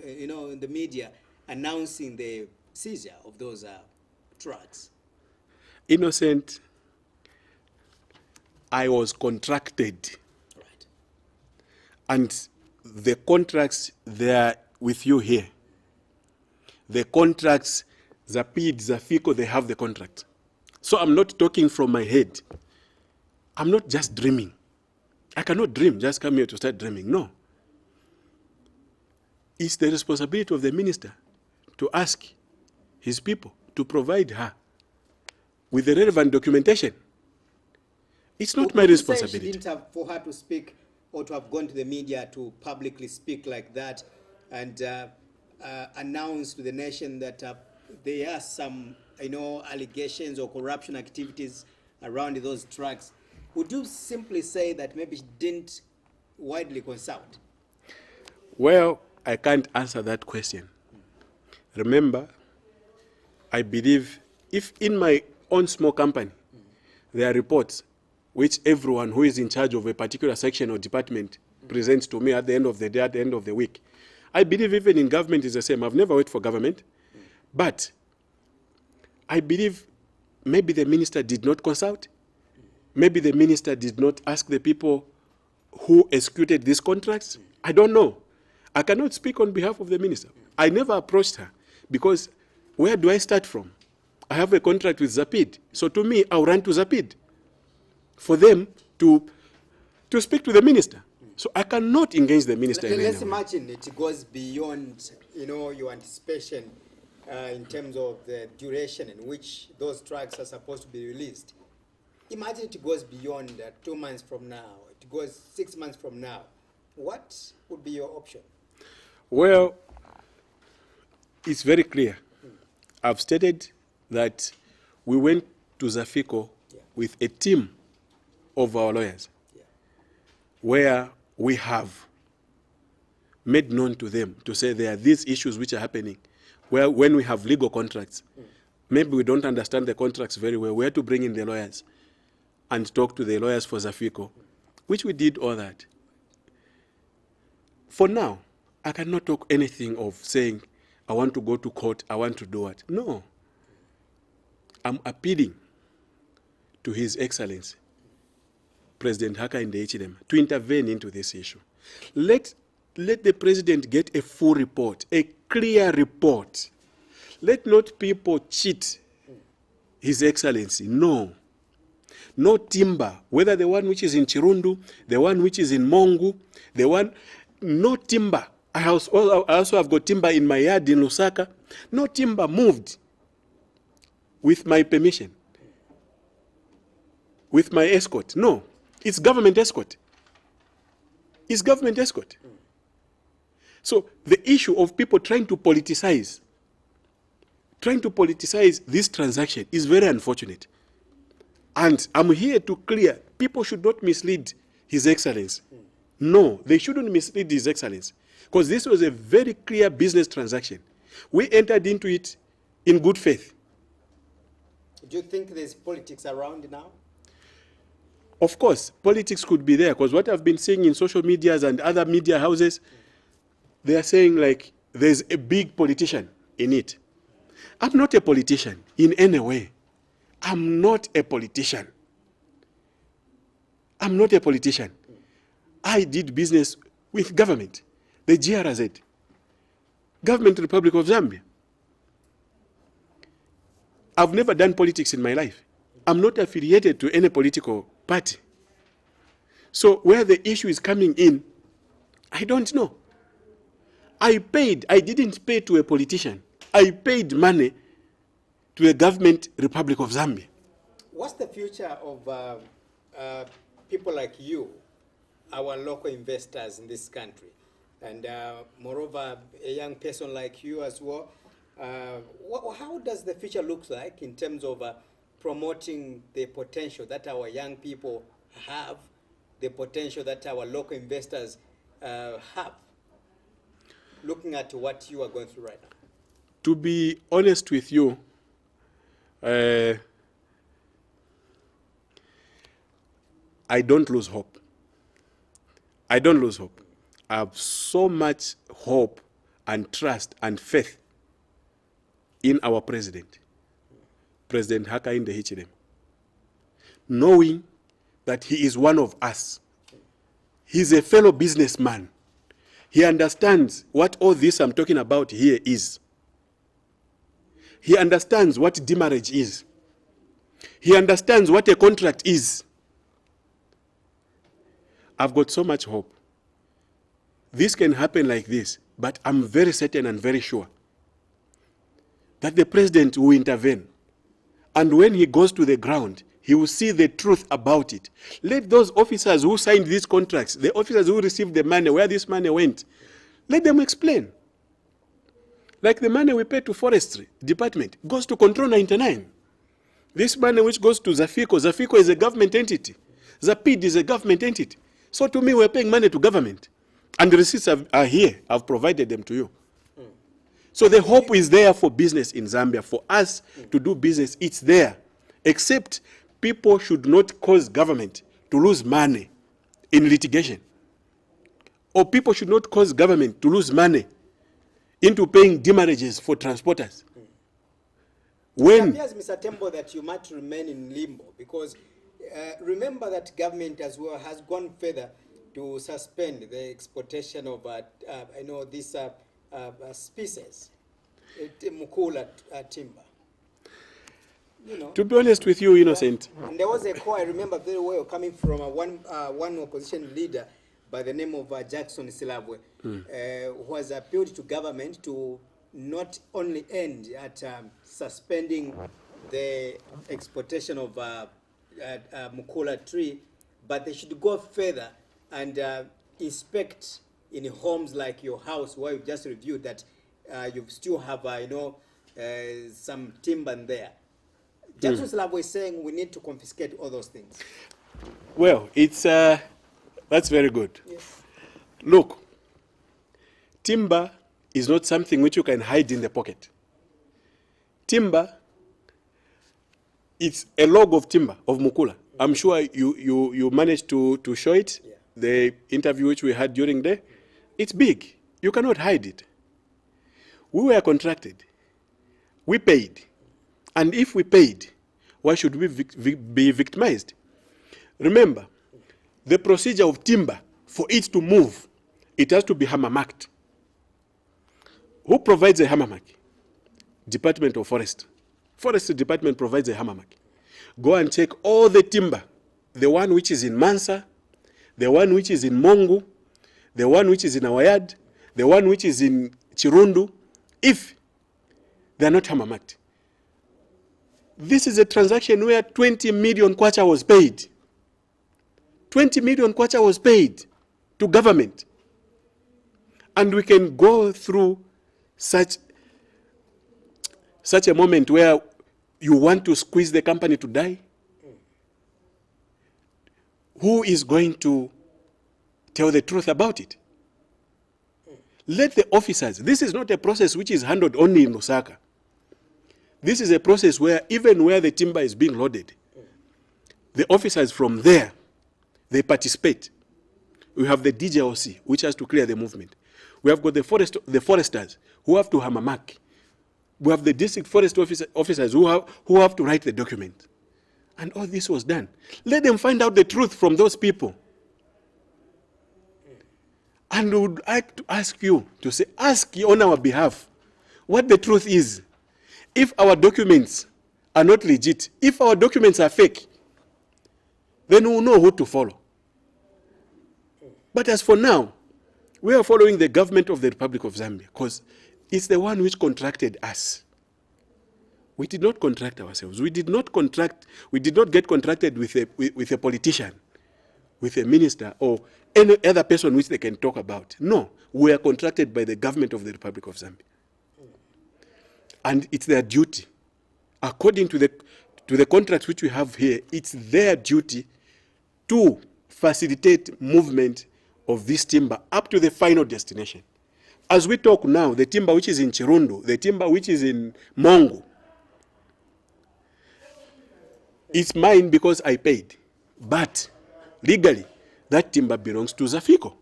in the media announcing the seizure of those trucks. Innocent, I was contracted, right? And the contracts, they are with you here. The contracts, Zapid, Zafiko, they have the contract. So I'm not talking from my head. I'm not just dreaming. I cannot dream, just come here to start dreaming. No. It's the responsibility of the minister to ask his people to provide her with the relevant documentation. It's not my responsibility. She didn't have for her to speak or to have gone to the media to publicly speak like that and announce to the nation that there are some, allegations or corruption activities around those trucks. would you simply say that maybe she didn't widely consult? Well, I can't answer that question. Remember, I believe if in my own small company, there are reports which everyone who is in charge of a particular section or department presents to me at the end of the day, at the end of the week. I believe even in government is the same. I've never worked for government, but I believe maybe the minister did not consult. Maybe the minister did not ask the people who executed these contracts. I don't know. I cannot speak on behalf of the minister. I never approached her because where do I start from? I have a contract with Zapid. So to me, I'll run to Zapid for them to speak to the minister. So I cannot engage the minister in any way. Let's imagine it goes beyond, your anticipation in terms of the duration in which those tracks are supposed to be released. Imagine it goes beyond 2 months from now. It goes 6 months from now. What would be your option? Well, it's very clear. I've stated that we went to Zafico with a team of our lawyers where we have made known to them to say there are these issues which are happening where when we have legal contracts, maybe we don't understand the contracts very well. We have to bring in the lawyers and talk to the lawyers for Zafico, which we did all that. For now, I cannot talk anything of saying, I want to go to court, I want to do what. No. I'm appealing to His Excellency, President Hakainde Hichilema, to intervene into this issue. Let the President get a full report, a clear report. Let not people cheat His Excellency. No. No timber, whether the one which is in Chirundu, the one which is in Mongu, no timber. I also have got timber in my yard in Lusaka. No timber moved with my permission, with my escort. No, it's government escort. It's government escort. So the issue of people trying to politicize this transaction is very unfortunate. And I'm here to clear, people should not mislead His Excellency. No, they shouldn't mislead His Excellency. Because this was a very clear business transaction. We entered into it in good faith. Do you think there's politics around now? Of course, politics could be there, because what I've been seeing in social medias and other media houses, they are saying like there's a big politician in it. I'm not a politician in any way. I'm not a politician. I'm not a politician. I did business with government, the GRZ, Government Republic of Zambia. I've never done politics in my life. I'm not affiliated to any political party. So where the issue is coming in, I don't know. I didn't pay to a politician. I paid money to a government Republic of Zambia. What's the future of people like you, our local investors in this country? And moreover, a young person like you as well. How does the future look like in terms of promoting the potential that our young people have, the potential that our local investors have, looking at what you are going through right now? To be honest with you, I don't lose hope. I don't lose hope. I have so much hope and trust and faith in our president, President Hakainde Hichilema, knowing that he is one of us. He's a fellow businessman. He understands what all this I'm talking about here is. He understands what demarriage is. He understands what a contract is. I've got so much hope. This can happen like this, but I'm very certain and very sure that the president will intervene. And when he goes to the ground, he will see the truth about it. Let those officers who signed these contracts, the officers who received the money, where this money went, let them explain. Like the money we pay to forestry department goes to Control 99. This money which goes to Zafico, Zafico is a government entity. The PID is a government entity. So to me, we're paying money to government. And the receipts are here. I've provided them to you. So the hope is there for business in Zambia. For us to do business, it's there. Except people should not cause government to lose money in litigation. Or people should not cause government to lose money into paying demurrages for transporters. When it appears, Mr. Tembo, that you might remain in limbo because remember that government as well has gone further to suspend the exportation of this species, MUKULA timber. You know. To be honest with you, Innocent. And there was a call I remember very well coming from one opposition leader by the name of Jackson Silabwe, who has appealed to government to not only end at suspending the exportation of MUKULA tree, but they should go further and inspect in homes like your house, where you just reviewed that you still have some timber there. Jackson Silabwe is saying we need to confiscate all those things. Well, it's that's very good. Yes. Look, timber is not something which you can hide in the pocket. Timber, it's a log of timber, of MUKULA. I'm sure you managed to show it, the interview which we had during there. It's big. You cannot hide it. We were contracted. We paid. And if we paid, why should we be victimized? Remember, the procedure of timber, for it to move, it has to be hammer marked. Who provides a hammer mark? Department of Forest. Forestry Department provides a hammer mark. Go and check all the timber, the one which is in Mansa, the one which is in Mongu, the one which is in Awayad, the one which is in Chirundu, if they are not hammer marked. This is a transaction where 20 million kwacha was paid. 20 million kwacha was paid to government. And we can go through such a moment where you want to squeeze the company to die. Who is going to tell the truth about it? Let the officers, this is not a process which is handled only in Lusaka. This is a process where even where the timber is being loaded, the officers from there, they participate. We have the DJOC, which has to clear the movement. We have got the foresters who have to hammer mark. We have the district forest officers who have to write the document. And all this was done. Let them find out the truth from those people. And we would like to ask you to say, ask on our behalf what the truth is. If our documents are not legit, if our documents are fake, then we'll know who to follow. But as for now, we are following the government of the Republic of Zambia because it's the one which contracted us. We did not contract ourselves. We did not get contracted with a politician, with a minister, or any other person which they can talk about. No, we are contracted by the government of the Republic of Zambia. And it's their duty. According to the contracts which we have here, it's their duty to facilitate movement of this timber up to the final destination. As we talk now, the timber which is in Chirundu, the timber which is in Mongu, it's mine because I paid. But legally, that timber belongs to Zafiko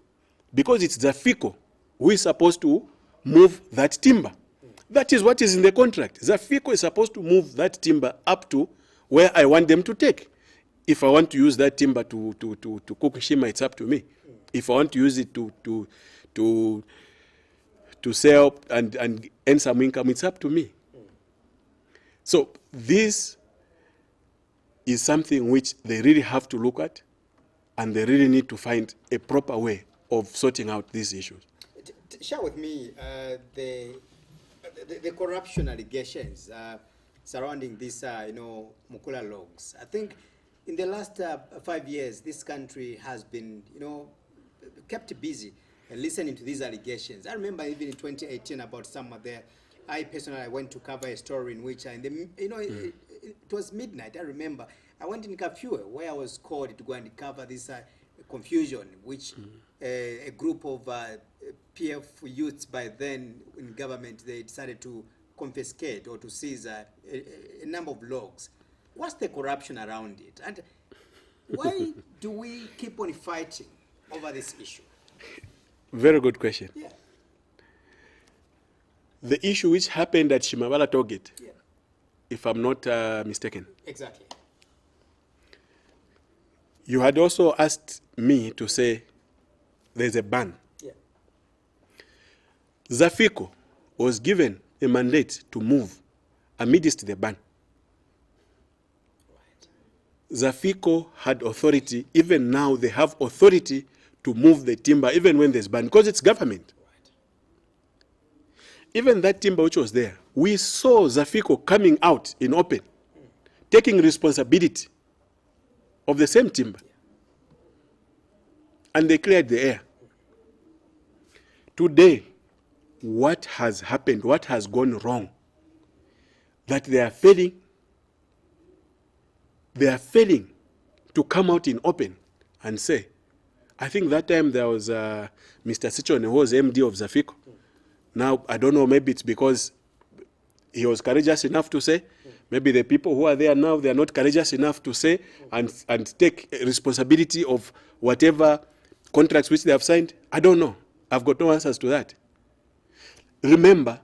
because it's Zafiko who is supposed to move that timber. That is what is in the contract. Zafiko is supposed to move that timber up to where I want them to take. If I want to use that timber to cook shima, it's up to me. If I want to use it to sell and earn some income, it's up to me. So this is something which they really have to look at, and they really need to find a proper way of sorting out these issues. Share with me the corruption allegations surrounding this, MUKULA logs. I think in the last 5 years, this country has been, kept busy listening to these allegations. I remember even in 2018 about some of the, I personally went to cover a story in which, it was midnight, I remember, I went in Kafue, where I was called to go and cover this confusion, which a group of PF youths by then in government, they decided to confiscate or to seize a number of logs. What's the corruption around it? And why do we keep on fighting over this issue? Very good question. Yeah. The issue which happened at Shimabala Tollgate, Yeah. if I'm not mistaken, Exactly. you had also asked me to say there's a ban. Yeah. Zafiko was given a mandate to move amidst the ban. Right. Zafiko had authority. Even now, they have authority to move the timber, even when there's ban, because it's government. Right. Even that timber which was there, we saw Zafiko coming out in open, taking responsibility of the same timber. Yeah. And they cleared the air. Today, what has happened, what has gone wrong, that they are failing to come out in open and say, I think that time there was Mr. Sichone, who was MD of Zafiko. Now, I don't know, maybe it's because he was courageous enough to say, maybe the people who are there now, they are not courageous enough to say and take responsibility of whatever contracts which they have signed. I don't know. I've got no answers to that. Remember,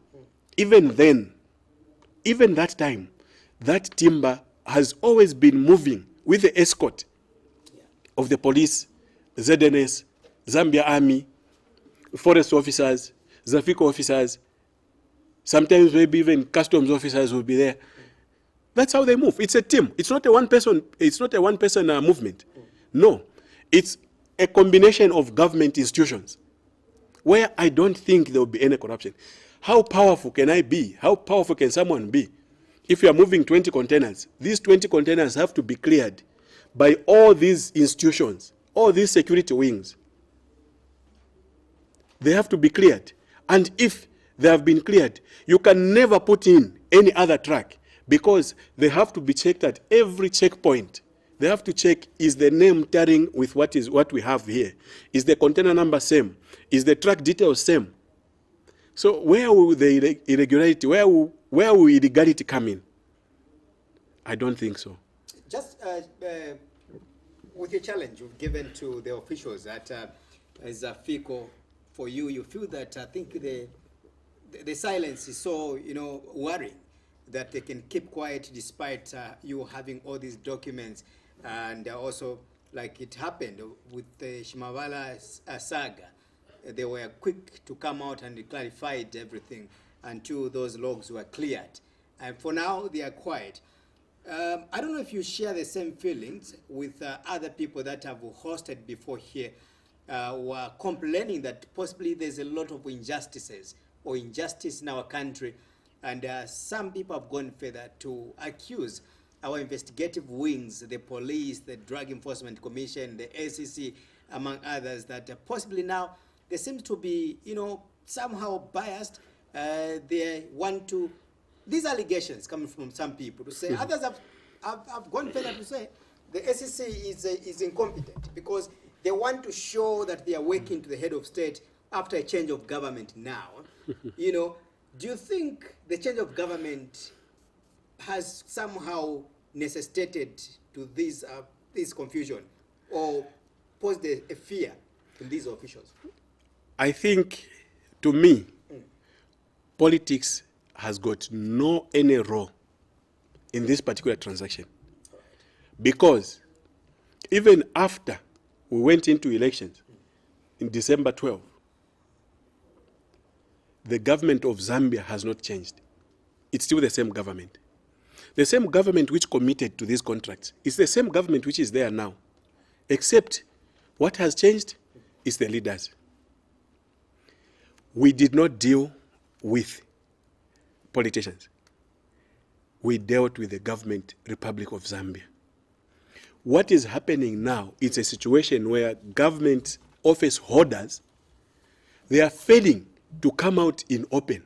even then, even that time, that timber has always been moving with the escort of the police, ZNS, Zambia Army, forest officers, Zafiko officers, sometimes maybe even customs officers will be there. That's how they move. It's a team. It's not a one-person. It's not a one-person movement. No, it's a combination of government institutions where I don't think there will be any corruption. How powerful can I be? How powerful can someone be? If you are moving 20 containers, these 20 containers have to be cleared by all these institutions, all these security wings. They have to be cleared. And if they have been cleared, you can never put in any other truck because they have to be checked at every checkpoint. They have to check, is the name tallying with what we have here? Is the container number same? Is the truck details same? So where will the irregularity, where will illegality come in? I don't think so. Just with your challenge you've given to the officials at Zafiko, for you feel that I think the silence is so, worrying that they can keep quiet despite you having all these documents, and also like it happened with the Shimabala saga. They were quick to come out and clarified everything until those logs were cleared. And for now, they are quiet. I don't know if you share the same feelings with other people that have hosted before here, who are complaining that possibly there's a lot of injustices or injustice in our country. And some people have gone further to accuse our investigative wings, the police, the Drug Enforcement Commission, the SEC, among others, that possibly now they seem to be, somehow biased. They want to, these allegations coming from some people to say, others have gone further to say the SEC is incompetent because they want to show that they are working to the head of state after a change of government now. Do you think the change of government has somehow necessitated to this confusion or posed a fear in these officials? I think, to me, politics has got any role in this particular transaction. Because even after we went into elections in December 12, the government of Zambia has not changed. It's still the same government. The same government which committed to these contracts is the same government which is there now. Except what has changed is the leaders. We did not deal with politicians. We dealt with the government, Republic of Zambia. What is happening now is a situation where government office holders, they are failing to come out in open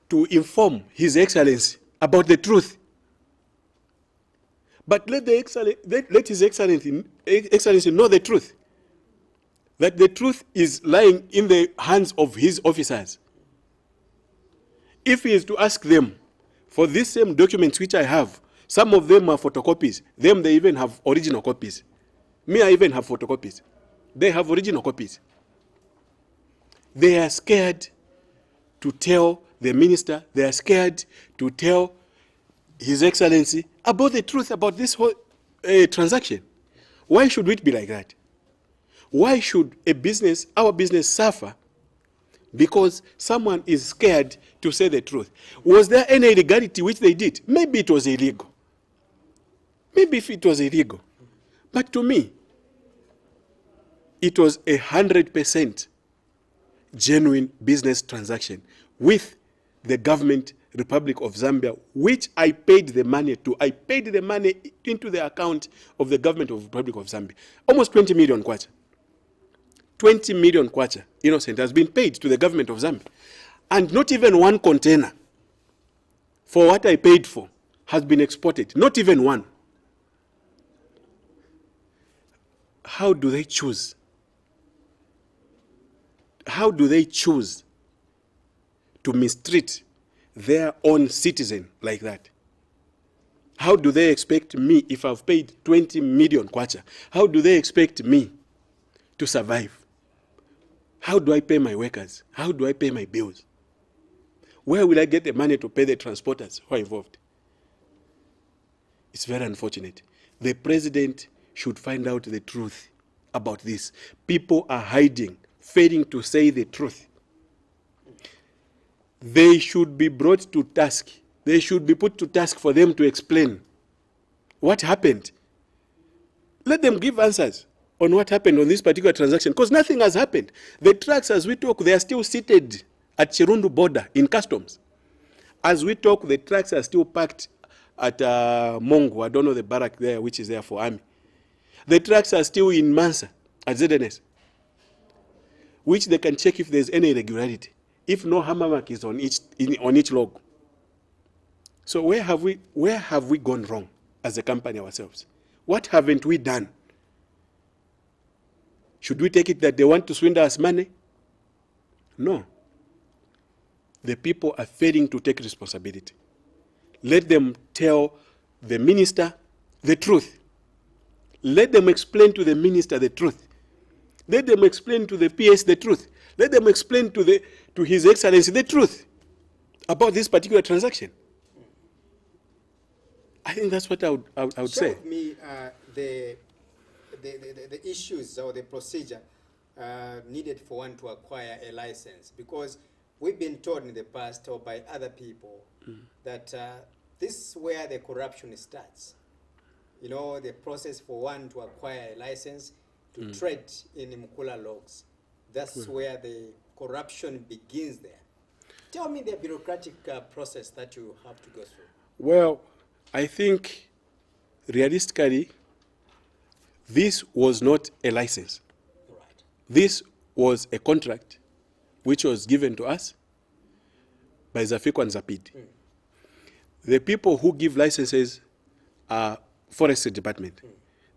to inform His Excellency about the truth. But let His Excellency know the truth. That the truth is lying in the hands of his officers. If he is to ask them for these same documents which I have, some of them are photocopies, them they even have original copies. Me, I even have photocopies. They have original copies. They are scared to tell the minister, they are scared to tell His Excellency about the truth about this whole transaction. Why should it be like that? Why should our business suffer because someone is scared to say the truth? Was there any illegality which they did? Maybe it was illegal. Maybe if it was illegal. But to me, it was 100% genuine business transaction with the government, Republic of Zambia, which I paid the money to. I paid the money into the account of the government of Republic of Zambia. Almost 20 million kwacha. 20 million kwacha, innocent, has been paid to the government of Zambia. And not even one container for what I paid for has been exported. Not even one. How do they choose? How do they choose to mistreat their own citizen like that? How do they expect me, if I've paid 20 million kwacha, how do they expect me to survive? How do I pay my workers? How do I pay my bills? Where will I get the money to pay the transporters who are involved? It's very unfortunate. The president should find out the truth about this. People are hiding, failing to say the truth. They should be brought to task. They should be put to task for them to explain what happened. Let them give answers on what happened on this particular transaction, because nothing has happened. The trucks, as we talk, they are still seated at Chirundu border in customs. As we talk, the trucks are still parked at Mongo, I don't know the barrack there, which is there for army. The trucks are still in Mansa at ZNS, which they can check if there's any irregularity, if no hammer mark is on each log. So where have we gone wrong as a company ourselves? What haven't we done? Should we take it that they want to swindle us money? No. The people are failing to take responsibility. Let them tell the minister the truth. Let them explain to the minister the truth. Let them explain to the PS the truth. Let them explain to His Excellency the truth about this particular transaction. I think that's what I would say. Share with me the issues or the procedure needed for one to acquire a license, because we've been told in the past or by other people that this is where the corruption starts. You know, the process for one to acquire a license to trade in MUKULA logs. That's where the corruption begins there. Tell me the bureaucratic process that you have to go through. Well, I think realistically, this was not a license. Right. This was a contract which was given to us by Zafiko and Zapid. The people who give licenses are Forestry Department.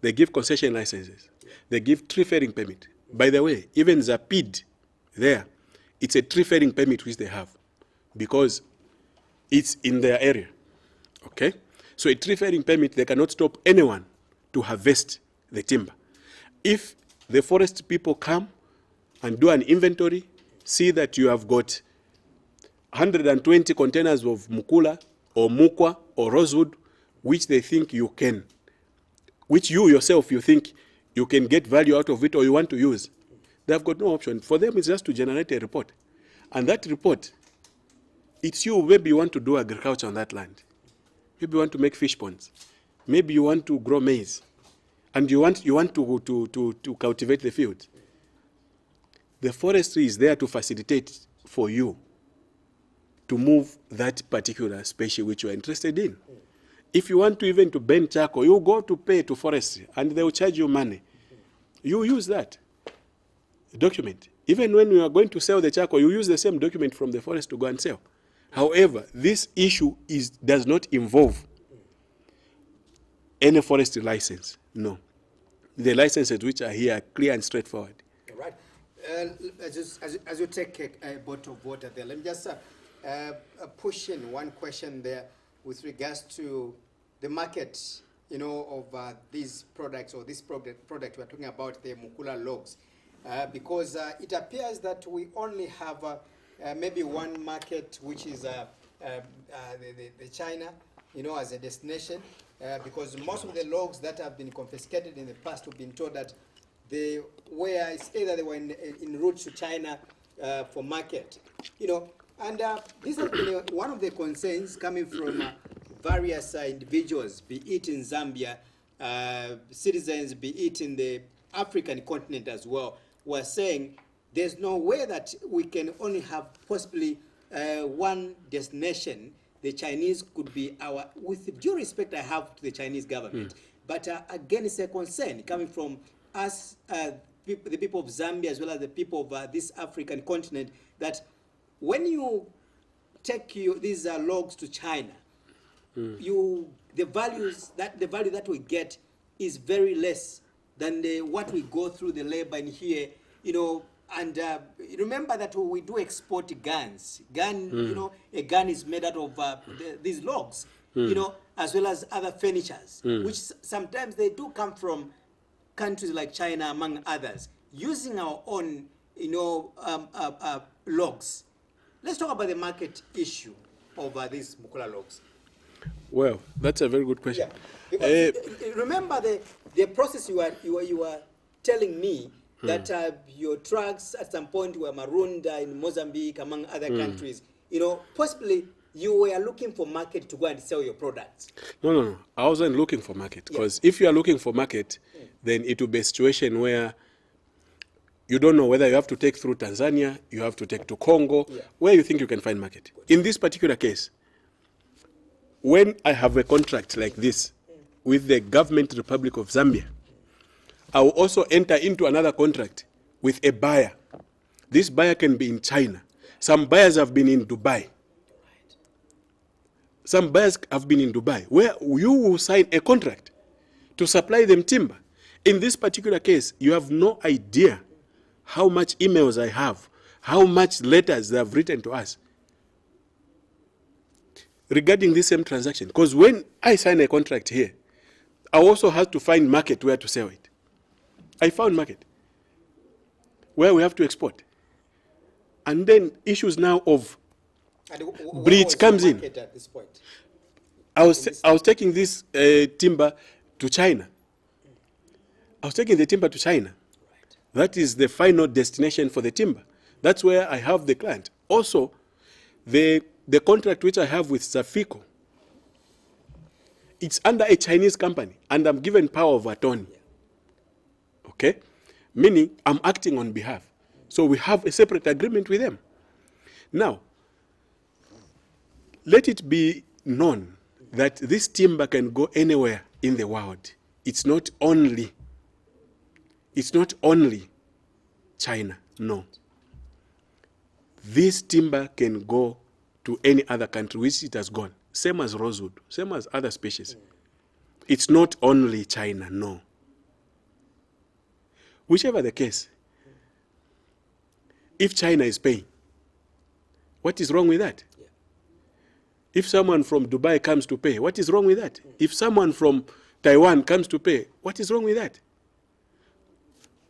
They give concession licenses. They give tree felling permit. By the way, even Zapid there, it's a tree felling permit which they have because it's in their area. Okay? So a tree felling permit, they cannot stop anyone to harvest the timber. If the forest people come and do an inventory, see that you have got 120 containers of MUKULA or MUKWA or rosewood, which they think you can, which you yourself you think you can get value out of it or you want to use, they've got no option. For them, it's just to generate a report. And that report, it's you, maybe you want to do agriculture on that land. Maybe you want to make fish ponds. Maybe you want to grow maize. And you want to cultivate the field. The forestry is there to facilitate for you to move that particular species which you are interested in. If you want to even to burn charcoal, you go to pay to forestry and they will charge you money. You use that document. Even when you are going to sell the charcoal, you use the same document from the forest to go and sell. However, this issue does not involve any forestry license. No. The licenses which are here are clear and straightforward. All right. As you take a bottle of water there, let me just push in one question there with regards to the market, of these products, or this product we're talking about, the MUKULA logs, because it appears that we only have maybe one market, which is the China, as a destination, because most of the logs that have been confiscated in the past, we've been told that they were either they were en route to China for market, and this has been one of the concerns coming from various individuals, be it in Zambia, citizens, be it in the African continent as well, who are saying there's no way that we can only have possibly one destination. The Chinese could be our, with due respect I have to the Chinese government, but again, it's a concern coming from us, the people of Zambia, as well as the people of this African continent, that when you take these logs to China, the value that we get is very less than what we go through the labor in here, and remember that we do export guns. A gun is made out of these logs, as well as other furnitures, which sometimes they do come from countries like China, among others, using our own, logs. Let's talk about the market issue of these MUKULA logs. Well, that's a very good question. Yeah. Because remember the process you were telling me that your trucks at some point were marooned in Mozambique, among other countries. Possibly you were looking for market to go and sell your products. No. I wasn't looking for market, because if you are looking for market, then it will be a situation where you don't know whether you have to take through Tanzania, you have to take to Congo, where you think you can find market. In this particular case, when I have a contract like this with the government Republic of Zambia, I will also enter into another contract with a buyer. This buyer can be in China. Some buyers have been in Dubai. Some buyers have been in Dubai, where you will sign a contract to supply them timber. In this particular case, you have no idea how much emails I have, how much letters they have written to us regarding this same transaction. Because when I sign a contract here, I also have to find market where to sell it. I found market where we have to export. And then issues now of breach comes in. At this point? I was taking this timber to China. I was taking the timber to China. That is the final destination for the timber. That's where I have the client. Also, the contract which I have with Zafico, it's under a Chinese company, and I'm given power of attorney. Okay? Meaning, I'm acting on behalf. So we have a separate agreement with them. Now, let it be known that this timber can go anywhere in the world. It's not only China, no. This timber can go to any other country which it has gone. Same as rosewood, same as other species. It's not only China, no. Whichever the case, if China is paying, what is wrong with that? If someone from Dubai comes to pay, what is wrong with that? If someone from Taiwan comes to pay, what is wrong with that?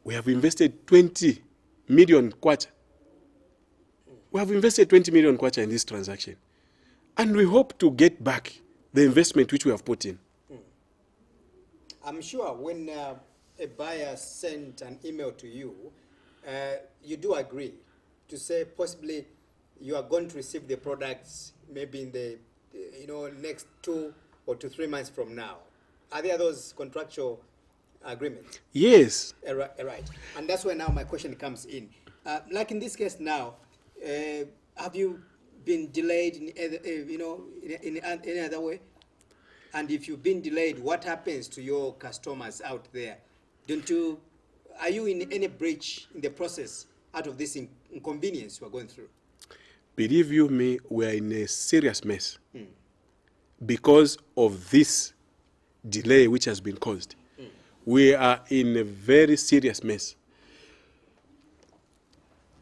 We have invested 20 million kwacha. We have invested 20 million kwacha in this transaction. And we hope to get back the investment which we have put in. I'm sure when a buyer sent an email to you, you do agree to say possibly you are going to receive the products maybe in the next 2 or 3 months from now. Are there those contractual agreements? Yes. Right. And that's where now my question comes in. Like in this case now, have you been delayed in any other way? And if you've been delayed, what happens to your customers out there? Are you in any breach in the process out of this inconvenience we're going through? Believe you me, we are in a serious mess because of this delay which has been caused. We are in a very serious mess.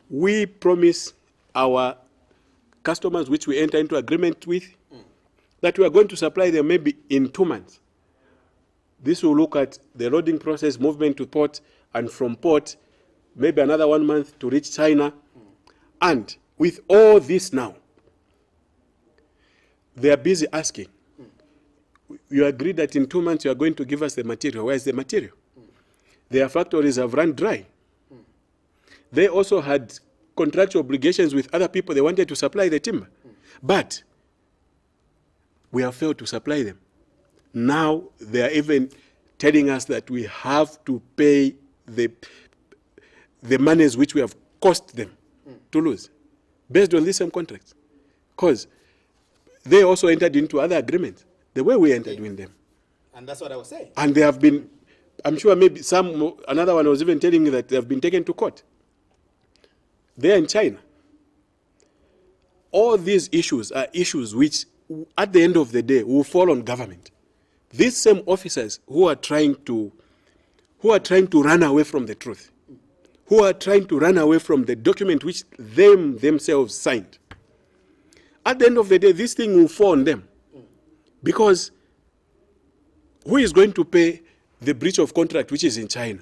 We promise our customers, which we enter into agreement with, that we are going to supply them maybe in 2 months. This will look at the loading process, movement to port, and from port, maybe another 1 month to reach China. And with all this now, they are busy asking, you agree that in 2 months you are going to give us the material. Where is the material? Their factories have run dry. They also had contractual obligations with other people. They wanted to supply the timber. But we have failed to supply them. Now they are even telling us that we have to pay the monies which we have cost them to lose, based on these same contracts. Because they also entered into other agreements, the way we entered with them. And that's what I was saying. And they have been, I'm sure maybe another one was even telling me that they have been taken to court. They're in China. All these issues are issues which, at the end of the day, will fall on government. These same officers who are trying to run away from the truth, who are trying to run away from the document which themselves signed. At the end of the day, this thing will fall on them. Because who is going to pay the breach of contract which is in China,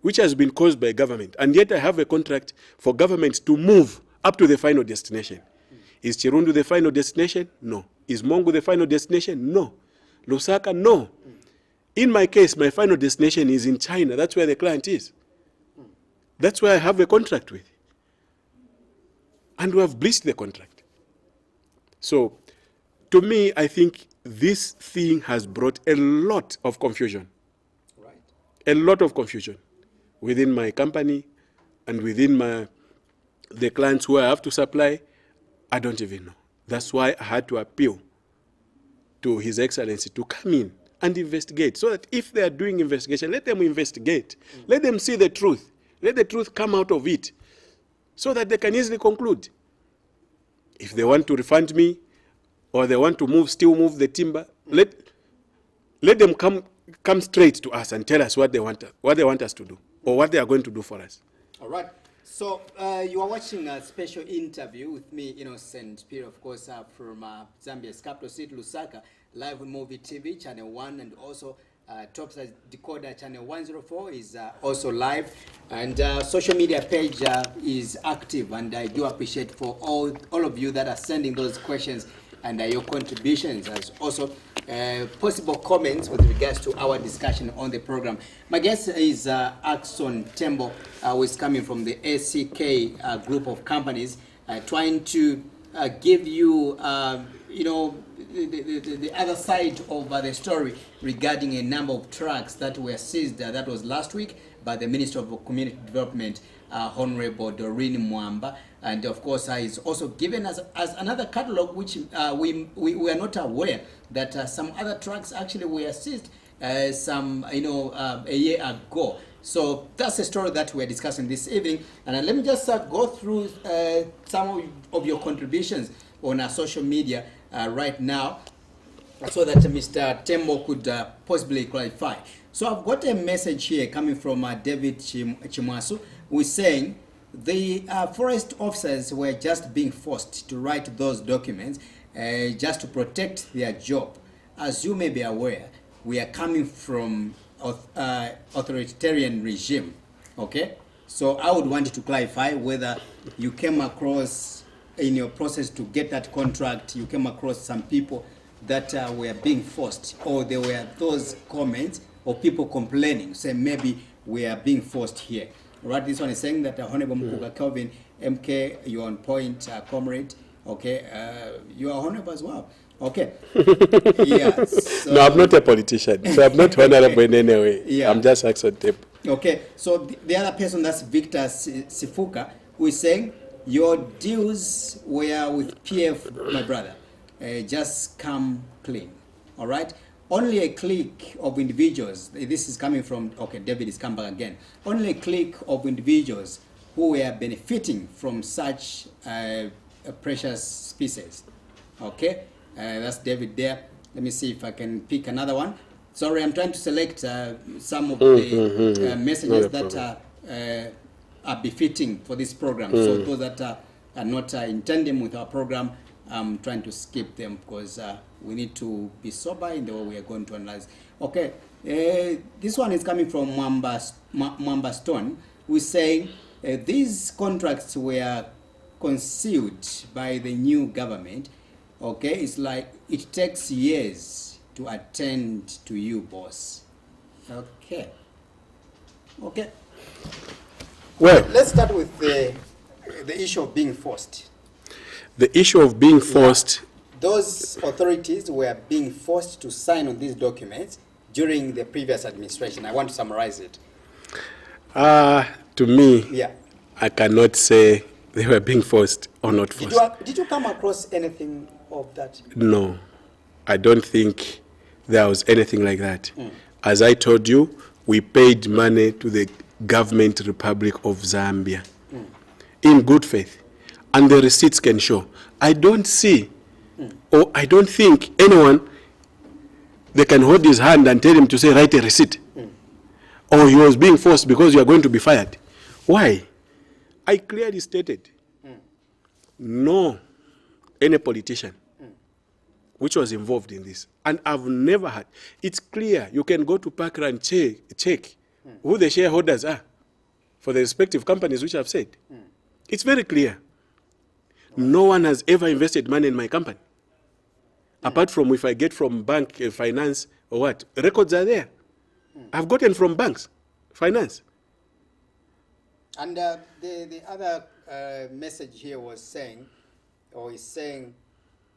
which has been caused by government? And yet I have a contract for government to move up to the final destination. Is Chirundu the final destination? No. Is Mongu the final destination? No. Lusaka? No. In my case, my final destination is in China. That's where the client is. That's where I have a contract with. And we have breached the contract. So, to me, I think this thing has brought a lot of confusion. Right. A lot of confusion within my company and within the clients who I have to supply. I don't even know. That's why I had to appeal to His Excellency to come in and investigate, so that if they are doing investigation, let them investigate. Let them see the truth. Let the truth come out of it, so that they can easily conclude. If they want to refund me, or they want to still move the timber, let them come straight to us and tell us what they want us to do, or what they are going to do for us. All right. So you are watching a special interview with me, Innocent Pierre, of course, from Zambia's capital city, Lusaka, live on Muvi TV, Channel 1, and also Topside Decoder Channel 104 is also live. And social media page is active, and I do appreciate for all of you that are sending those questions and your contributions, as also possible comments with regards to our discussion on the program. My guest is Ackson Tembo, who is coming from the ACK group of companies, trying to give you, the other side of the story regarding a number of trucks that were seized. That was last week by the Minister of Community Development, Honorable Doreen Mwamba. And of course, he's also given us as another catalog, which we are not aware that some other trucks actually were seized a year ago. So that's the story that we're discussing this evening. And let me just go through some of your contributions on our social media right now, so that Mr. Tembo could possibly clarify. So I've got a message here coming from David Chimwasu, who is saying the forest officers were just being forced to write those documents just to protect their job. As you may be aware, we are coming from authoritarian regime, okay? So I would want you to clarify whether you came across, in your process to get that contract, you came across some people that were being forced, or there were those comments or people complaining, say maybe we are being forced here. Right, this one is saying that Honorable MUKULA Kelvin, MK, you're on point, comrade. Okay, you are honorable as well. Okay. Yeah. So, no, I'm not a politician, so I'm not honorable in any way. Yeah. I'm just Ackson Tembo. Okay, so the other person, that's Victor Sifuka, who is saying your deals were with PF, my brother. Just come clean. All right. Only a clique of individuals, this is coming from, okay, David is come back again. Only a clique of individuals who were benefiting from such precious species. Okay, that's David there. Let me see if I can pick another one. Sorry, I'm trying to select some of the messages that are befitting for this program. So those that are not in tandem with our program, I'm trying to skip them because we need to be sober in the way we are going to analyze. Okay, this one is coming from Mwamba Stone, who is saying these contracts were concealed by the new government. Okay, it's like it takes years to attend to you, boss. Okay. Okay. Well, let's start with the issue of being forced. The issue of being forced. Those authorities were being forced to sign on these documents during the previous administration. I want to summarize it. To me, yeah, I cannot say they were being forced or not forced. Did you come across anything of that? No, I don't think there was anything like that. As I told you, we paid money to the government Republic of Zambia in good faith, and the receipts can show. I don't see, or I don't think anyone, they can hold his hand and tell him to say, write a receipt. Or he was being forced because you are going to be fired. Why? I clearly stated, no, any politician which was involved in this. And I've never had. It's clear. You can go to Pakra and check who the shareholders are for the respective companies which I've said. It's very clear. No one has ever invested money in my company. Apart from if I get from bank finance or what. Records are there. I've gotten from banks, finance. And the other message here was saying, or is saying,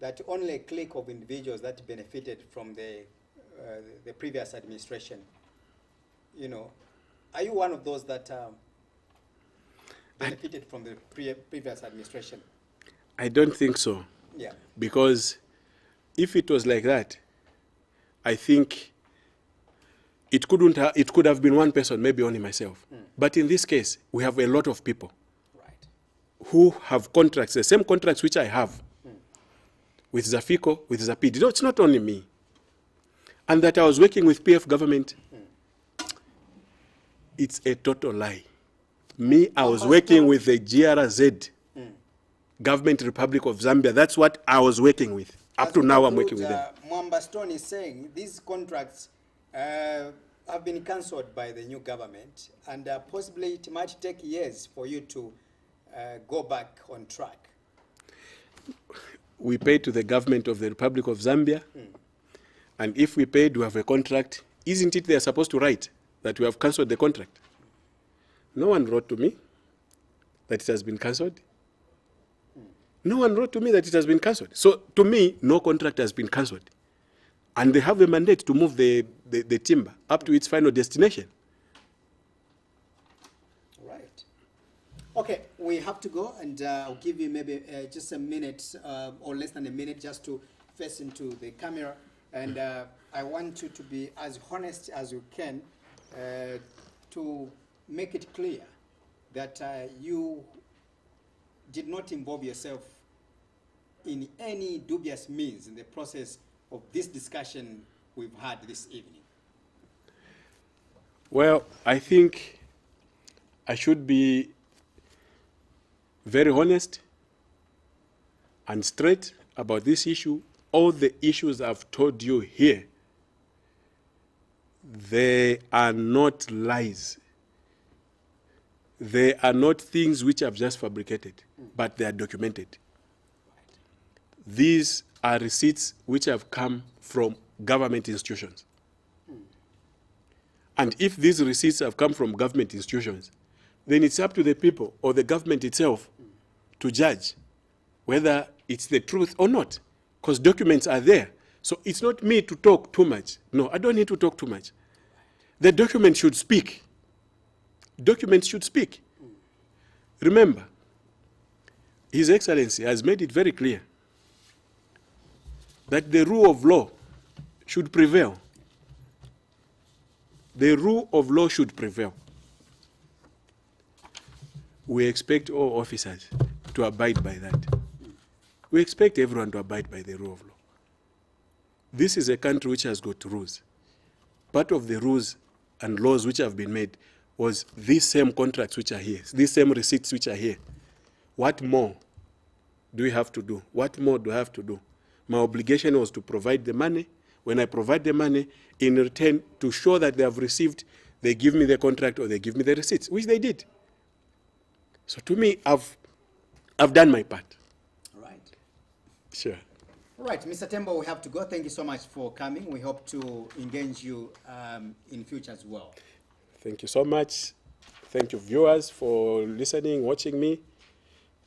that only a clique of individuals that benefited from the previous administration. You know, are you one of those that benefited from the previous administration? I don't think so. Yeah. Because if it was like that, I think it could have been one person, maybe only myself. But in this case, we have a lot of people who have contracts, the same contracts which I have with Zafico, with Zapid. No, it's not only me. And that I was working with PF government, it's a total lie. Me, I was working with the GRZ, Government Republic of Zambia. That's what I was working with. Up to now, I'm working with them. Mwamba Stone is saying these contracts have been cancelled by the new government, and possibly it might take years for you to go back on track. We pay to the government of the Republic of Zambia, and if we paid, we have a contract. Isn't it they are supposed to write that we have cancelled the contract? No one wrote to me that it has been cancelled. No one wrote to me that it has been cancelled. So to me, no contract has been cancelled. And they have a mandate to move the timber up to its final destination. Right. Okay, we have to go, and I'll give you maybe just a minute or less than a minute just to face into the camera. And I want you to be as honest as you can to make it clear that you did not involve yourself in any dubious means in the process of this discussion we've had this evening. Well, I think I should be very honest and straight about this issue. All the issues I've told you here, they are not lies. They are not things which I've just fabricated, but they are documented. These are receipts which have come from government institutions. And if these receipts have come from government institutions, then it's up to the people or the government itself to judge whether it's the truth or not, because documents are there. So it's not me to talk too much. No, I don't need to talk too much. The document should speak. Documents should speak. Remember, His Excellency has made it very clear that the rule of law should prevail. The rule of law should prevail. We expect all officers to abide by that. We expect everyone to abide by the rule of law. This is a country which has got rules. part of the rules and laws which have been made was these same contracts which are here, these same receipts which are here. What more do we have to do? What more do I have to do? My obligation was to provide the money. When I provide the money, in return, to show that they have received, they give me the contract or they give me the receipts, which they did. So to me, I've done my part. All right. Sure. All right, Mr. Tembo, we have to go. Thank you so much for coming. We hope to engage you in future as well. Thank you so much. Thank you, viewers, for listening, watching me.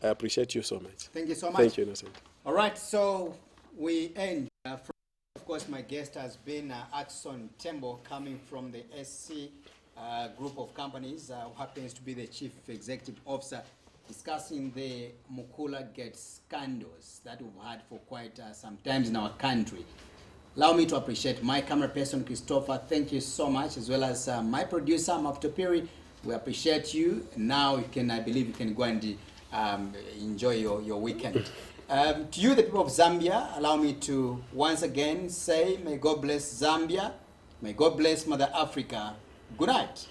I appreciate you so much. Thank you so much. Thank you, Innocent. All right, so we end. Of course, my guest has been Ackson Tembo, coming from the SC group of companies, who happens to be the Chief Executive Officer, discussing the MUKULA gate scandals that we've had for quite some times in our country. Allow me to appreciate my camera person, Christopher. Thank you so much, as well as my producer, Maptopiri. We appreciate you. Now you can, I believe you can go and enjoy your weekend. To you, the people of Zambia, allow me to once again say, may God bless Zambia, may God bless Mother Africa. Good night.